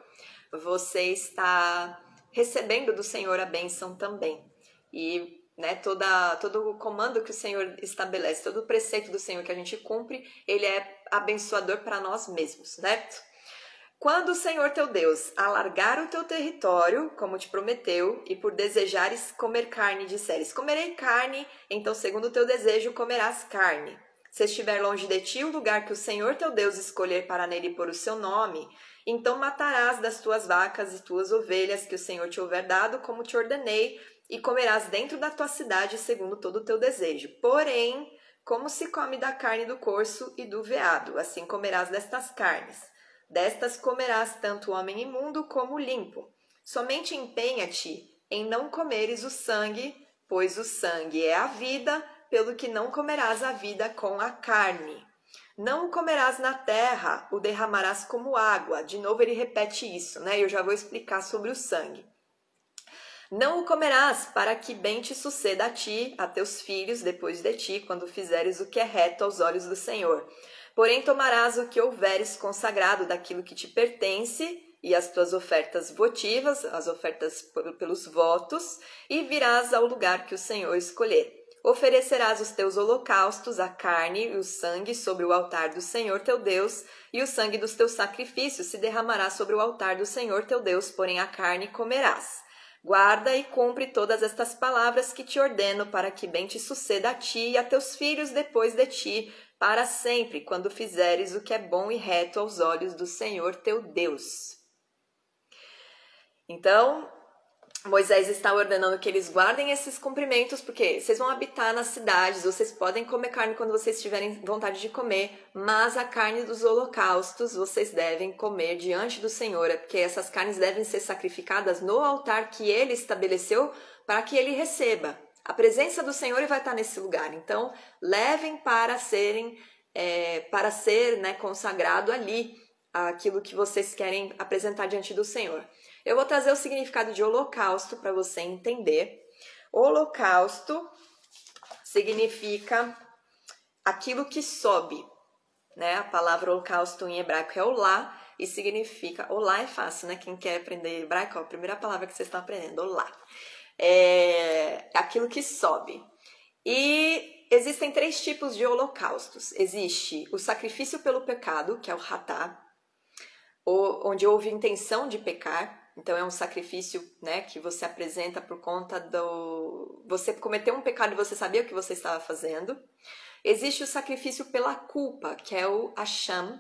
você está recebendo do Senhor a bênção também. E, né, todo o comando que o Senhor estabelece, todo o preceito do Senhor que a gente cumpre, ele é abençoador para nós mesmos, certo? Quando o Senhor teu Deus alargar o teu território, como te prometeu, e por desejares comer carne, disseres, comerei carne, então segundo o teu desejo comerás carne. Se estiver longe de ti o lugar que o Senhor teu Deus escolher para nele pôr o seu nome, então matarás das tuas vacas e tuas ovelhas que o Senhor te houver dado, como te ordenei, e comerás dentro da tua cidade segundo todo o teu desejo. Porém, como se come da carne do corso e do veado, assim comerás destas carnes. Destas comerás tanto o homem imundo como o limpo. Somente empenha-te em não comeres o sangue, pois o sangue é a vida, pelo que não comerás a vida com a carne. Não o comerás na terra, o derramarás como água. De novo ele repete isso, né? Eu já vou explicar sobre o sangue. Não o comerás, para que bem te suceda a ti, a teus filhos, depois de ti, quando fizeres o que é reto aos olhos do Senhor. Porém tomarás o que houveres consagrado daquilo que te pertence, e as tuas ofertas votivas, as ofertas pelos votos, e virás ao lugar que o Senhor escolher. oferecerás os teus holocaustos, a carne e o sangue sobre o altar do Senhor teu Deus, e o sangue dos teus sacrifícios se derramará sobre o altar do Senhor teu Deus, porém a carne comerás. Guarda e cumpre todas estas palavras que te ordeno, para que bem te suceda a ti e a teus filhos depois de ti, para sempre, quando fizeres o que é bom e reto aos olhos do Senhor teu Deus. Então, Moisés está ordenando que eles guardem esses cumprimentos, porque vocês vão habitar nas cidades, vocês podem comer carne quando vocês tiverem vontade de comer, mas a carne dos holocaustos vocês devem comer diante do Senhor, porque essas carnes devem ser sacrificadas no altar que ele estabeleceu para que ele receba. A presença do Senhor vai estar nesse lugar, então levem para ser, né, consagrado ali aquilo que vocês querem apresentar diante do Senhor. Eu vou trazer o significado de holocausto para você entender. Holocausto significa aquilo que sobe, né? A palavra holocausto em hebraico é olá e significa... Olá é fácil, né? Quem quer aprender hebraico, a primeira palavra que vocês estão aprendendo, olá. É aquilo que sobe. E existem 3 tipos de holocaustos. Existe o sacrifício pelo pecado, que é o hatá, onde houve intenção de pecar. Então é um sacrifício, né, que você apresenta por conta do... Você cometeu um pecado e você sabia o que você estava fazendo. Existe o sacrifício pela culpa, que é o Asham,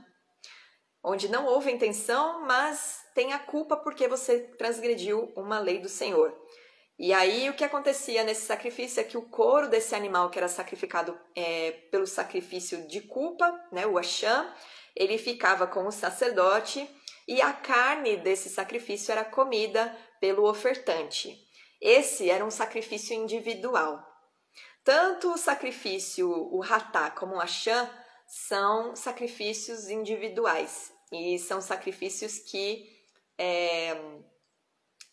onde não houve intenção, mas tem a culpa porque você transgrediu uma lei do Senhor. E aí o que acontecia nesse sacrifício é que o couro desse animal que era sacrificado pelo sacrifício de culpa, né, o Asham, ele ficava com o sacerdote, e a carne desse sacrifício era comida pelo ofertante. Esse era um sacrifício individual. Tanto o sacrifício, o hatá, como o asham, são sacrifícios individuais. E são sacrifícios que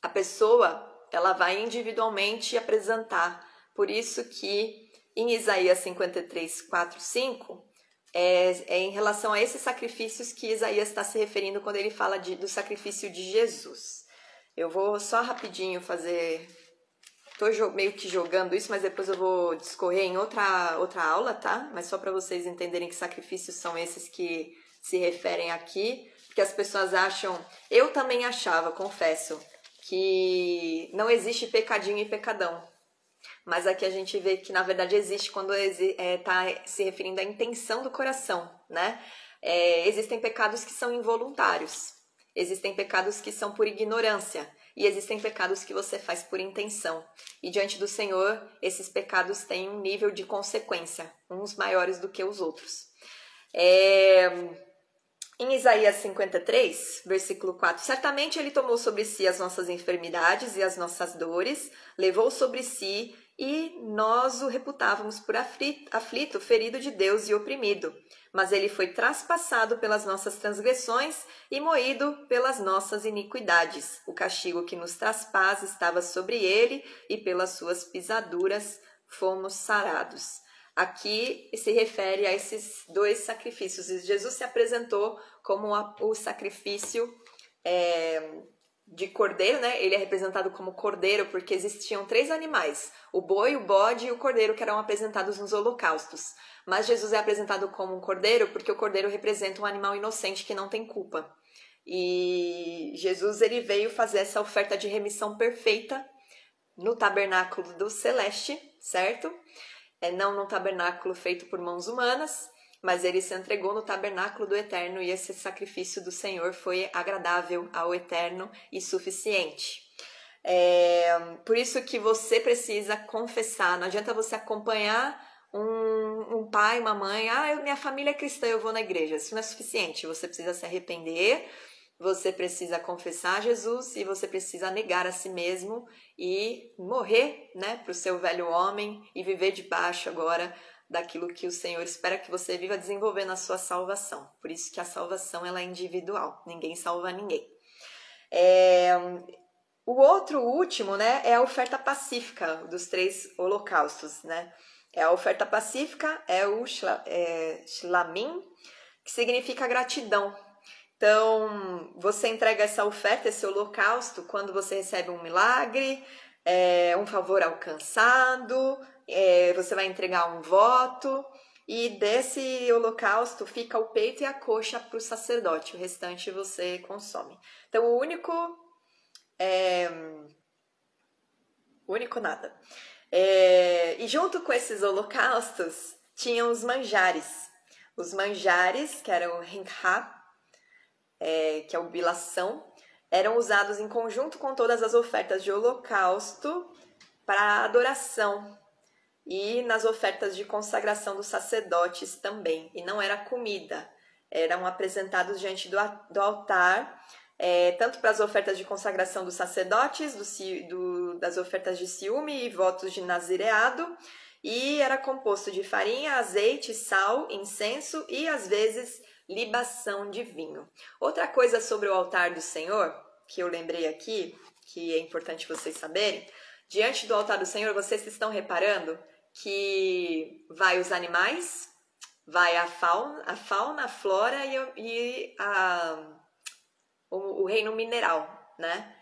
a pessoa ela vai individualmente apresentar. Por isso que em Isaías 53, 4, 5... É em relação a esses sacrifícios que Isaías está se referindo quando ele fala do sacrifício de Jesus. Eu vou só rapidinho fazer... Estou meio que jogando isso, mas depois eu vou discorrer em outra aula, tá? Mas só para vocês entenderem que sacrifícios são esses que se referem aqui. Porque as pessoas acham... Eu também achava, confesso, que não existe pecadinho e pecadão. Mas aqui a gente vê que, na verdade, existe quando está se referindo à intenção do coração, né? Existem pecados que são involuntários, existem pecados que são por ignorância e existem pecados que você faz por intenção. E diante do Senhor, esses pecados têm um nível de consequência, uns maiores do que os outros. Em Isaías 53, versículo 4, certamente ele tomou sobre si as nossas enfermidades e as nossas dores, levou sobre si e nós o reputávamos por aflito, ferido de Deus e oprimido. Mas ele foi traspassado pelas nossas transgressões e moído pelas nossas iniquidades. O castigo que nos traspaz estava sobre ele e pelas suas pisaduras fomos sarados. Aqui se refere a esses 2 sacrifícios. Jesus se apresentou como o sacrifício de cordeiro, né? Ele é representado como cordeiro porque existiam 3 animais, o boi, o bode e o cordeiro, que eram apresentados nos holocaustos. Mas Jesus é apresentado como um cordeiro porque o cordeiro representa um animal inocente que não tem culpa. E Jesus ele veio fazer essa oferta de remissão perfeita no tabernáculo do celeste, certo? Não no tabernáculo feito por mãos humanas, mas ele se entregou no tabernáculo do Eterno e esse sacrifício do Senhor foi agradável ao Eterno e suficiente. Por isso que você precisa confessar, não adianta você acompanhar um pai, uma mãe, minha família é cristã, eu vou na igreja, isso não é suficiente, você precisa se arrepender, você precisa confessar Jesus e você precisa negar a si mesmo e morrer, né, para o seu velho homem e viver debaixo agora daquilo que o Senhor espera que você viva, desenvolvendo a sua salvação. Por isso que a salvação ela é individual, ninguém salva ninguém. O último, né, é a oferta pacífica dos 3 holocaustos, né? A oferta pacífica é o shlamim, que significa gratidão. Então, você entrega essa oferta, esse holocausto, quando você recebe um milagre, um favor alcançado, você vai entregar um voto, e desse holocausto fica o peito e a coxa para o sacerdote, o restante você consome. Então o único nada. E junto com esses holocaustos tinham os manjares. Os manjares, que eram o rinchá, que é a oblação, eram usados em conjunto com todas as ofertas de holocausto para adoração e nas ofertas de consagração dos sacerdotes também. E não era comida, eram apresentados diante do altar, tanto para as ofertas de consagração dos sacerdotes, das ofertas de ciúme e votos de nazireado, e era composto de farinha, azeite, sal, incenso e, às vezes, libação de vinho. Outra coisa sobre o altar do Senhor, que eu lembrei aqui, que é importante vocês saberem, diante do altar do Senhor, vocês estão reparando que vai os animais, vai a fauna, a flora e o reino mineral, né?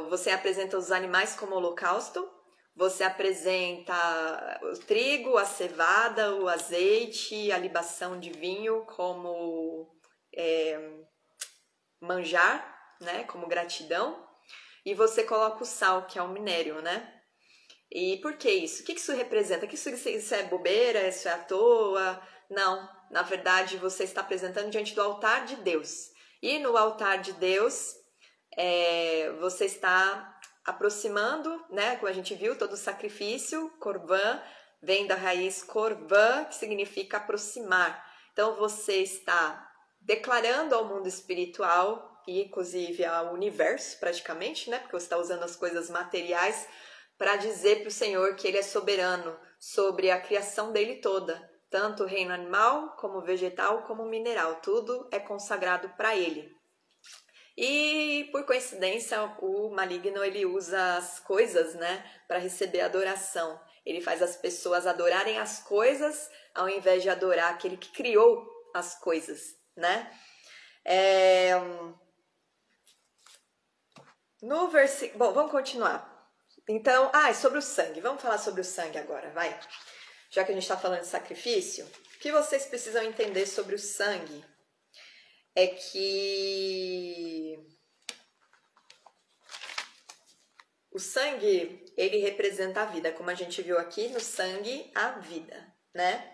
Você apresenta os animais como holocausto, você apresenta o trigo, a cevada, o azeite, a libação de vinho como manjar, né? Como gratidão, e você coloca o sal, que é o minério, né? E por que isso? O que isso representa? Que isso é bobeira? Isso é à toa? Não, na verdade você está apresentando diante do altar de Deus. E no altar de Deus, você está aproximando, né? Como a gente viu, todo o sacrifício, korban, vem da raiz korban, que significa aproximar. Então você está declarando ao mundo espiritual, e inclusive ao universo praticamente, né? Porque você está usando as coisas materiais para dizer para o Senhor que Ele é soberano sobre a criação dele toda, tanto o reino animal, como vegetal, como mineral, tudo é consagrado para Ele. E, por coincidência, o maligno, ele usa as coisas, né, para receber adoração. Ele faz as pessoas adorarem as coisas, ao invés de adorar aquele que criou as coisas, né? No versículo... Bom, vamos continuar. Então, sobre o sangue. Vamos falar sobre o sangue agora, vai. Já que a gente está falando de sacrifício, o que vocês precisam entender sobre o sangue é que o sangue, ele representa a vida, como a gente viu aqui, no sangue, a vida, né?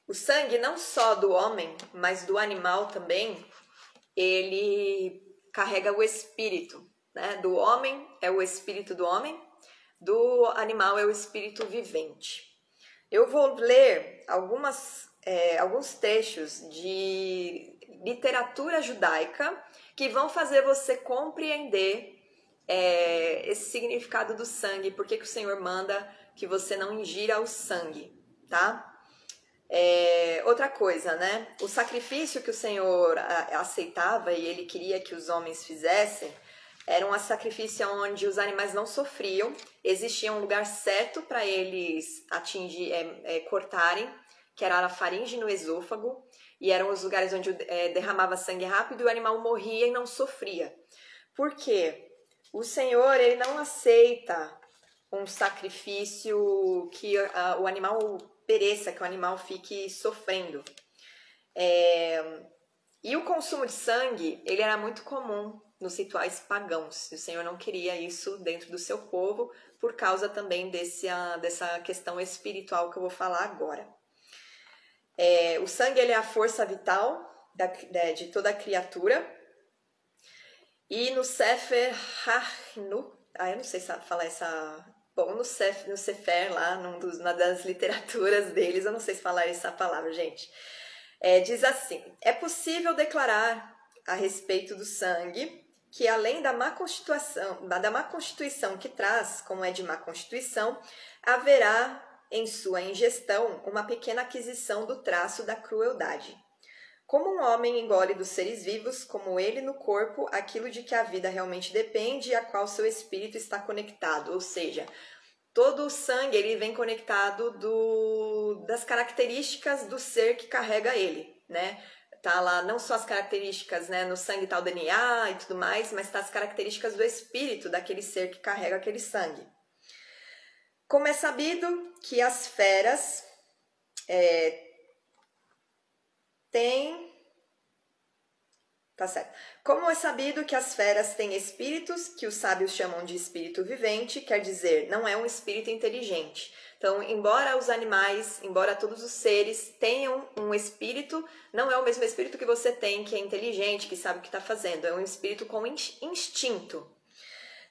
O sangue, não só do homem, mas do animal também, ele carrega o espírito, né? Do homem é o espírito do homem, do animal é o espírito vivente. Eu vou ler alguns trechos de literatura judaica que vão fazer você compreender esse significado do sangue, porque que o Senhor manda que você não ingira o sangue, tá? Outra coisa, né? O sacrifício que o Senhor aceitava e Ele queria que os homens fizessem era um sacrifício onde os animais não sofriam, existia um lugar certo para eles cortarem, que era a faringe no esôfago, e eram os lugares onde derramava sangue rápido e o animal morria e não sofria. Por quê? O Senhor, Ele não aceita um sacrifício que o animal pereça, que o animal fique sofrendo. E o consumo de sangue, ele era muito comum nos rituais pagãos. O Senhor não queria isso dentro do seu povo, por causa também dessa questão espiritual que eu vou falar agora. O sangue, ele é a força vital de toda a criatura. E no Sefer HaChinuch, eu não sei falar essa... Bom, no Sefer, lá, numa das literaturas deles, eu não sei se falar essa palavra, gente. Diz assim: é possível declarar a respeito do sangue que, além da má constituição que traz, como é de má constituição, haverá em sua ingestão uma pequena aquisição do traço da crueldade. Como um homem engole dos seres vivos, como ele no corpo, aquilo de que a vida realmente depende e a qual seu espírito está conectado. Ou seja, todo o sangue ele vem conectado das características do ser que carrega ele, né? tá lá não só as características, né, no sangue tá o DNA e tudo mais, mas tá as características do espírito daquele ser que carrega aquele sangue. Como é sabido que as feras Tá certo. Como é sabido que as feras têm espíritos, que os sábios chamam de espírito vivente, quer dizer, não é um espírito inteligente. Então, embora os animais, embora todos os seres tenham um espírito, não é o mesmo espírito que você tem, que é inteligente, que sabe o que está fazendo. É um espírito com instinto.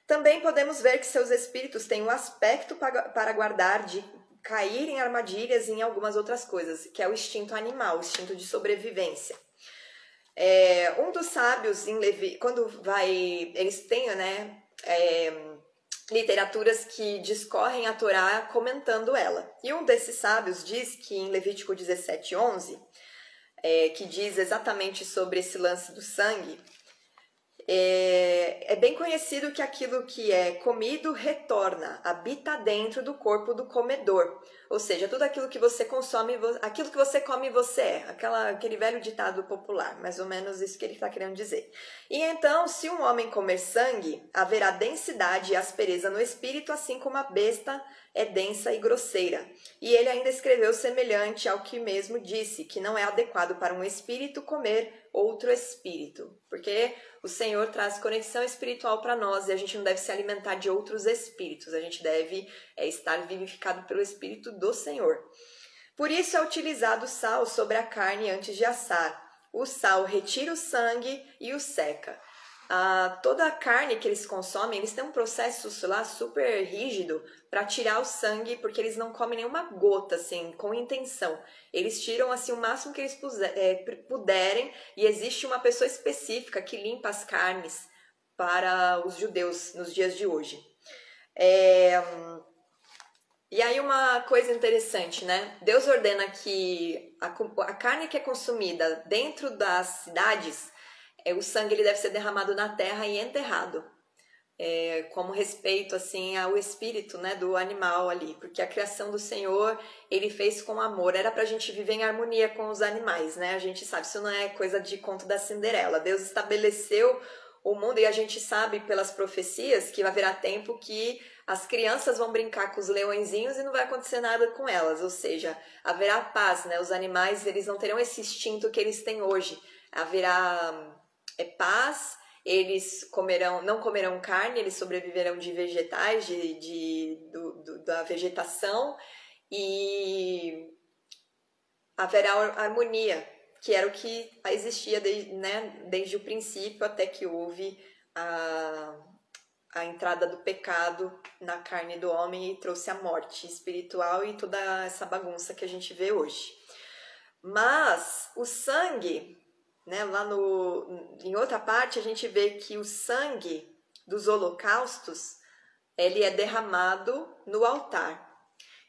Também podemos ver que seus espíritos têm um aspecto para guardar de cair em armadilhas e em algumas outras coisas, que é o instinto animal, o instinto de sobrevivência. Um dos sábios em Levi, eles têm, né, literaturas que discorrem a Torá comentando ela. E um desses sábios diz que em Levítico 17:11, que diz exatamente sobre esse lance do sangue, é bem conhecido que aquilo que é comido retorna, habita dentro do corpo do comedor. Ou seja, tudo aquilo que você consome, aquilo que você come, você é. Aquele velho ditado popular, mais ou menos isso que ele está querendo dizer. E então, se um homem comer sangue, haverá densidade e aspereza no espírito, assim como a besta é densa e grosseira. E ele ainda escreveu semelhante ao que mesmo disse, que não é adequado para um espírito comer outro espírito. Porque o Senhor traz conexão espiritual para nós e a gente não deve se alimentar de outros espíritos. A gente deve estar vivificado pelo Espírito do Senhor. Por isso é utilizado sal sobre a carne antes de assar. O sal retira o sangue e o seca. Toda a carne que eles consomem, eles têm um processo lá super rígido para tirar o sangue, porque eles não comem nenhuma gota, assim, com intenção. Eles tiram, assim, o máximo que eles puderem, e existe uma pessoa específica que limpa as carnes para os judeus nos dias de hoje. E aí uma coisa interessante, né? Deus ordena que a carne que é consumida dentro das cidades, o sangue ele deve ser derramado na terra e enterrado, como respeito assim ao espírito, né, do animal ali, porque a criação do Senhor ele fez com amor, era pra gente viver em harmonia com os animais, né? A gente sabe, isso não é coisa de conto da Cinderela. Deus estabeleceu o mundo e a gente sabe pelas profecias que haverá tempo que as crianças vão brincar com os leõezinhos e não vai acontecer nada com elas, ou seja, haverá paz, né? Os animais eles não terão esse instinto que eles têm hoje, haverá paz, eles não comerão carne, eles sobreviverão de vegetais, da vegetação, e haverá harmonia, que era o que existia desde o princípio até que houve a entrada do pecado na carne do homem e trouxe a morte espiritual e toda essa bagunça que a gente vê hoje. Mas o sangue, né, lá em outra parte a gente vê que o sangue dos holocaustos ele é derramado no altar.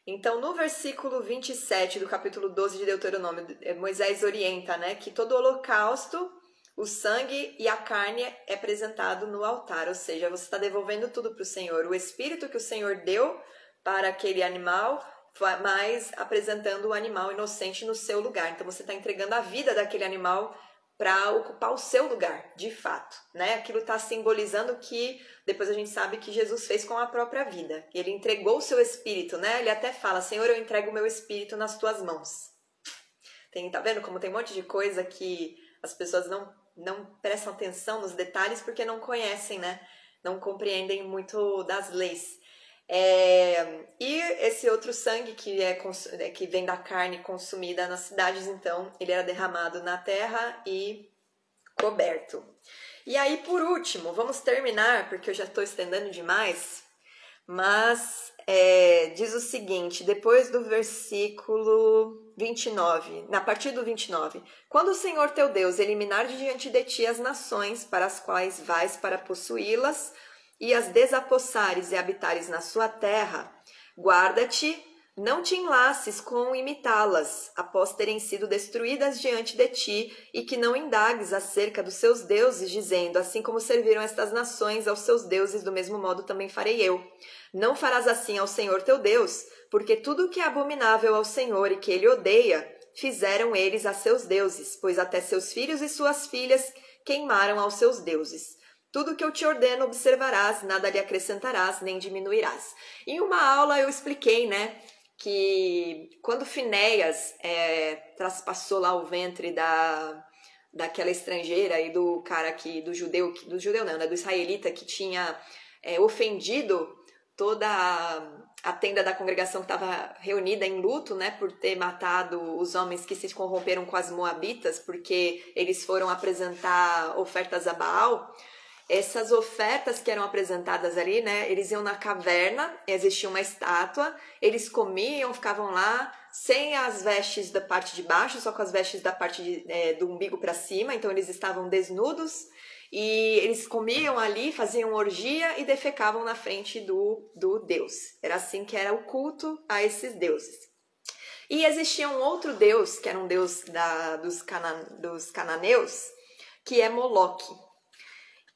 Então no versículo 27 do capítulo 12 de Deuteronômio, Moisés orienta, né, que todo holocausto, o sangue e a carne é apresentado no altar, ou seja, você está devolvendo tudo para o Senhor, o espírito que o Senhor deu para aquele animal, mas apresentando o animal inocente no seu lugar. Então você está entregando a vida daquele animal para ocupar o seu lugar, de fato, né? Aquilo está simbolizando que depois a gente sabe que Jesus fez com a própria vida. Ele entregou o seu espírito, né? Ele até fala, Senhor, eu entrego o meu espírito nas tuas mãos. Tá vendo como tem um monte de coisa que as pessoas não prestam atenção nos detalhes porque não conhecem, né? Não compreendem muito das leis. E esse outro sangue que vem da carne consumida nas cidades, então, ele era derramado na terra e coberto. E aí, por último, vamos terminar, porque eu já estou estendendo demais, mas diz o seguinte, depois do versículo 29, a partir do 29, quando o Senhor teu Deus eliminar de diante de ti as nações para as quais vais para possuí-las, e as desapossares e habitares na sua terra, guarda-te, não te enlaces com imitá-las, após terem sido destruídas diante de ti, e que não indagues acerca dos seus deuses, dizendo, assim como serviram estas nações aos seus deuses, do mesmo modo também farei eu. Não farás assim ao Senhor teu Deus, porque tudo o que é abominável ao Senhor e que ele odeia, fizeram eles a seus deuses, pois até seus filhos e suas filhas queimaram aos seus deuses. Tudo que eu te ordeno observarás, nada lhe acrescentarás, nem diminuirás. Em uma aula eu expliquei, né, que quando Finéias traspassou lá o ventre daquela estrangeira e do cara do judeu não, né, do israelita que tinha ofendido toda a tenda da congregação que estava reunida em luto, né, por ter matado os homens que se corromperam com as moabitas, porque eles foram apresentar ofertas a Baal. Essas ofertas que eram apresentadas ali, né, eles iam na caverna, existia uma estátua, eles comiam, ficavam lá, sem as vestes da parte de baixo, só com as vestes da parte do umbigo para cima, então eles estavam desnudos, e eles comiam ali, faziam orgia e defecavam na frente do Deus. Era assim que era o culto a esses deuses. E existia um outro deus, que era um deus dos cananeus, que é Moloque.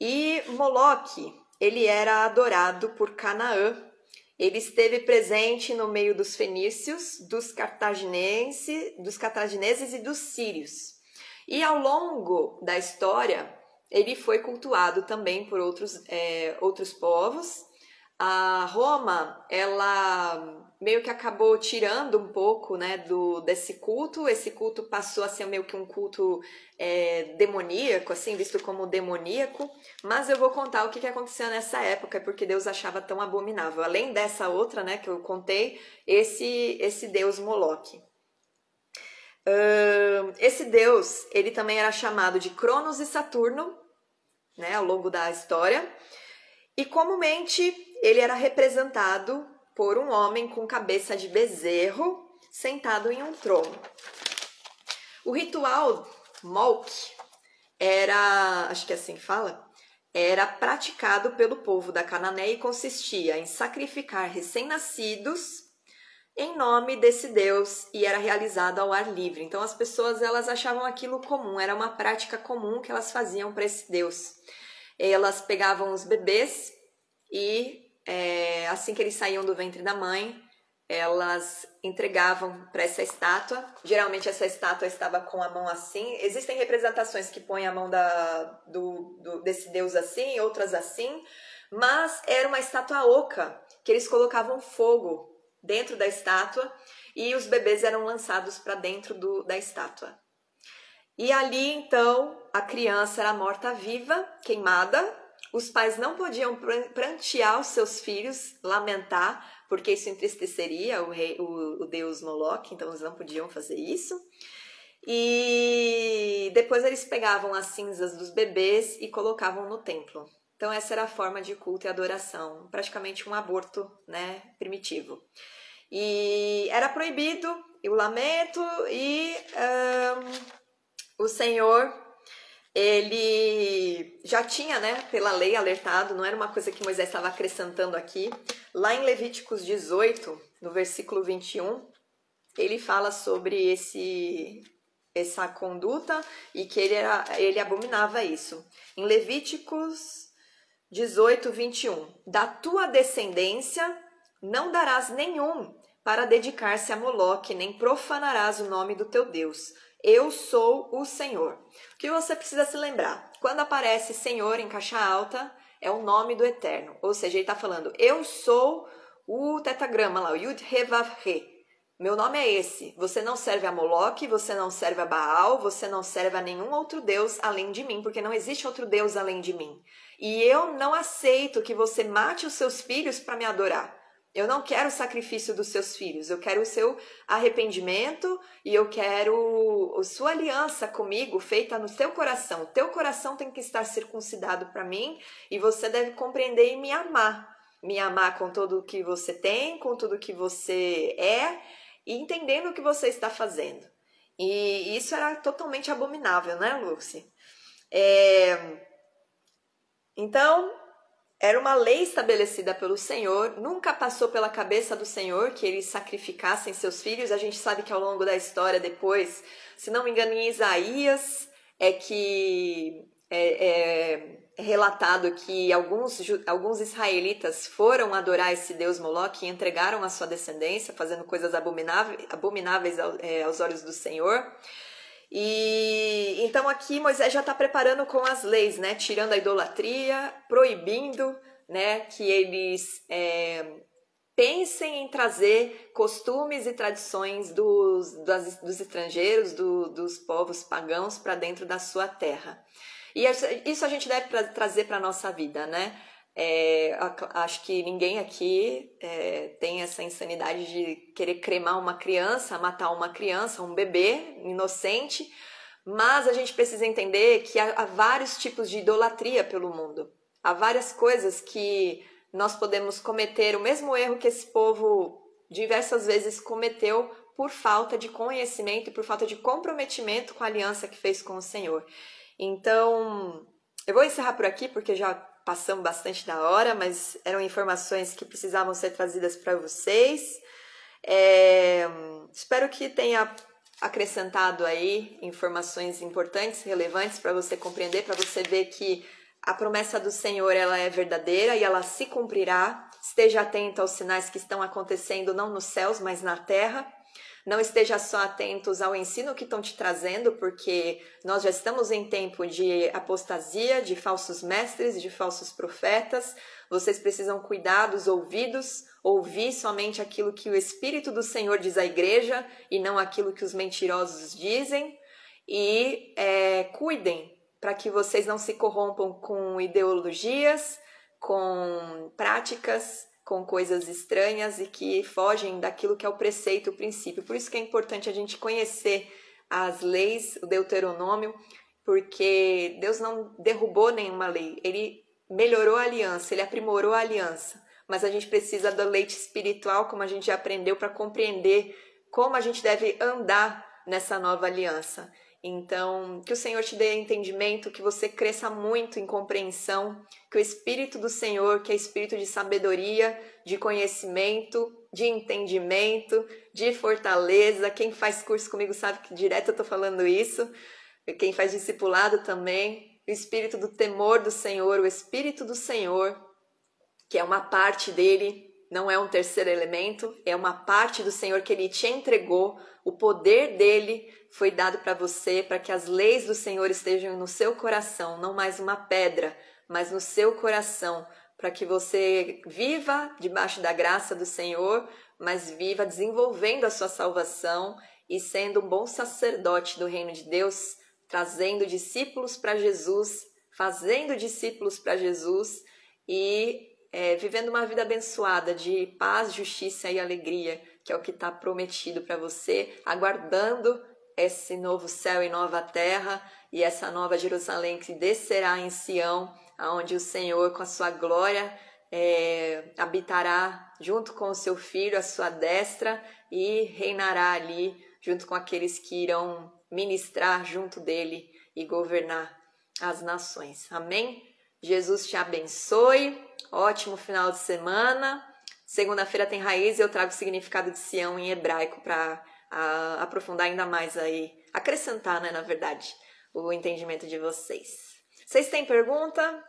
E Moloque, ele era adorado por Canaã. Ele esteve presente no meio dos fenícios, dos cartagineses e dos sírios. E ao longo da história, ele foi cultuado também por outros povos. A Roma, ela meio que acabou tirando um pouco, né, desse culto. Esse culto passou a ser meio que um culto demoníaco, assim, visto como demoníaco. Mas eu vou contar o que aconteceu nessa época, porque Deus achava tão abominável. Além dessa outra, né, que eu contei, esse deus Moloque. Esse deus, ele também era chamado de Cronos e Saturno, né, ao longo da história. E comumente ele era representado por um homem com cabeça de bezerro sentado em um trono. O ritual Molk era, acho que assim fala, era praticado pelo povo da Cananéia e consistia em sacrificar recém-nascidos em nome desse deus e era realizado ao ar livre. Então as pessoas elas achavam aquilo comum, era uma prática comum que elas faziam para esse deus. Elas pegavam os bebês e assim que eles saíam do ventre da mãe, elas entregavam para essa estátua. Geralmente essa estátua estava com a mão assim. Existem representações que põem a mão desse deus assim, outras assim, mas era uma estátua oca, que eles colocavam fogo dentro da estátua e os bebês eram lançados para dentro da estátua. E ali, então, a criança era morta-viva, queimada. Os pais não podiam prantear os seus filhos, lamentar, porque isso entristeceria o deus Moloque, então eles não podiam fazer isso. E depois eles pegavam as cinzas dos bebês e colocavam no templo. Então essa era a forma de culto e adoração, praticamente um aborto, né, primitivo. E era proibido o lamento e o Senhor, ele já tinha, né, pela lei alertado, não era uma coisa que Moisés estava acrescentando aqui. Lá em Levíticos 18, no versículo 21, ele fala sobre essa conduta e que ele abominava isso. Em Levíticos 18, 21, da tua descendência não darás nenhum para dedicar-se a Moloque, nem profanarás o nome do teu Deus. Eu sou o Senhor. O que você precisa se lembrar? Quando aparece Senhor em caixa alta, é o nome do Eterno. Ou seja, ele está falando, eu sou o tetagrama lá, o Yud He Vav He. Meu nome é esse. Você não serve a Moloque, você não serve a Baal, você não serve a nenhum outro Deus além de mim, porque não existe outro Deus além de mim. E eu não aceito que você mate os seus filhos para me adorar. Eu não quero o sacrifício dos seus filhos, eu quero o seu arrependimento e eu quero a sua aliança comigo feita no seu coração. O teu coração tem que estar circuncidado para mim e você deve compreender e me amar. Me amar com tudo o que você tem, com tudo o que você é e entendendo o que você está fazendo. E isso era totalmente abominável, né, Lucy? Então, era uma lei estabelecida pelo Senhor, nunca passou pela cabeça do Senhor que eles sacrificassem seus filhos. A gente sabe que ao longo da história depois, se não me engano em Isaías, é que é relatado que alguns israelitas foram adorar esse deus Moloque e entregaram a sua descendência, fazendo coisas abomináveis aos olhos do Senhor. E então aqui Moisés já está preparando com as leis, né? Tirando a idolatria, proibindo, né, que eles pensem em trazer costumes e tradições dos estrangeiros, dos povos pagãos para dentro da sua terra. E isso a gente deve trazer para a nossa vida, né? Acho que ninguém aqui tem essa insanidade de querer cremar uma criança, matar uma criança, um bebê inocente, mas a gente precisa entender que há vários tipos de idolatria pelo mundo. Há várias coisas que nós podemos cometer o mesmo erro que esse povo diversas vezes cometeu por falta de conhecimento e por falta de comprometimento com a aliança que fez com o Senhor. Então, eu vou encerrar por aqui porque já passamos bastante da hora, mas eram informações que precisavam ser trazidas para vocês. Espero que tenha acrescentado aí informações importantes, relevantes para você compreender, para você ver que a promessa do Senhor ela é verdadeira e ela se cumprirá. Esteja atento aos sinais que estão acontecendo não nos céus, mas na terra. Não esteja só atentos ao ensino que estão te trazendo, porque nós já estamos em tempo de apostasia, de falsos mestres, de falsos profetas. Vocês precisam cuidar dos ouvidos, ouvir somente aquilo que o Espírito do Senhor diz à igreja e não aquilo que os mentirosos dizem. E cuidem para que vocês não se corrompam com ideologias, com práticas, com coisas estranhas e que fogem daquilo que é o preceito, o princípio. Por isso que é importante a gente conhecer as leis, o Deuteronômio, porque Deus não derrubou nenhuma lei, Ele melhorou a aliança, Ele aprimorou a aliança. Mas a gente precisa do leite espiritual, como a gente já aprendeu, para compreender como a gente deve andar nessa nova aliança. Então, que o Senhor te dê entendimento, que você cresça muito em compreensão, que o Espírito do Senhor, que é espírito de sabedoria, de conhecimento, de entendimento, de fortaleza. Quem faz curso comigo sabe que direto eu estou falando isso. Quem faz discipulado também. O espírito do temor do Senhor, o Espírito do Senhor, que é uma parte dele, não é um terceiro elemento, é uma parte do Senhor que Ele te entregou, o poder dele foi dado para você, para que as leis do Senhor estejam no seu coração, não mais uma pedra, mas no seu coração, para que você viva debaixo da graça do Senhor, mas viva desenvolvendo a sua salvação e sendo um bom sacerdote do reino de Deus, trazendo discípulos para Jesus, fazendo discípulos para Jesus e vivendo uma vida abençoada de paz, justiça e alegria, que é o que está prometido para você, aguardando esse novo céu e nova terra e essa nova Jerusalém que descerá em Sião, onde o Senhor, com a sua glória, habitará junto com o seu Filho, à sua destra, e reinará ali junto com aqueles que irão ministrar junto dele e governar as nações. Amém? Jesus te abençoe. Ótimo final de semana. Segunda-feira tem raiz e eu trago o significado de Sião em hebraico para aprofundar ainda mais aí, acrescentar, né, na verdade, o entendimento de vocês. Vocês têm pergunta?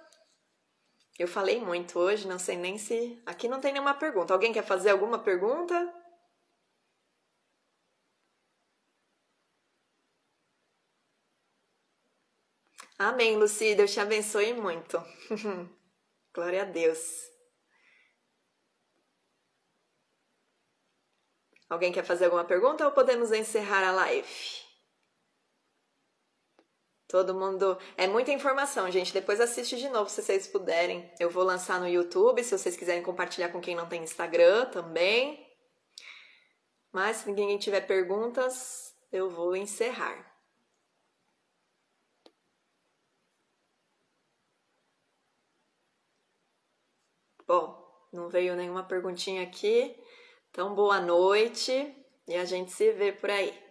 Eu falei muito hoje, não sei nem se... Aqui não tem nenhuma pergunta. Alguém quer fazer alguma pergunta? Amém, Luci. Deus te abençoe muito. Glória a Deus. Alguém quer fazer alguma pergunta ou podemos encerrar a live? Todo mundo... É muita informação, gente. Depois assiste de novo se vocês puderem. Eu vou lançar no YouTube, se vocês quiserem compartilhar com quem não tem Instagram também. Mas se ninguém tiver perguntas, eu vou encerrar. Bom, não veio nenhuma perguntinha aqui. Então, boa noite e a gente se vê por aí.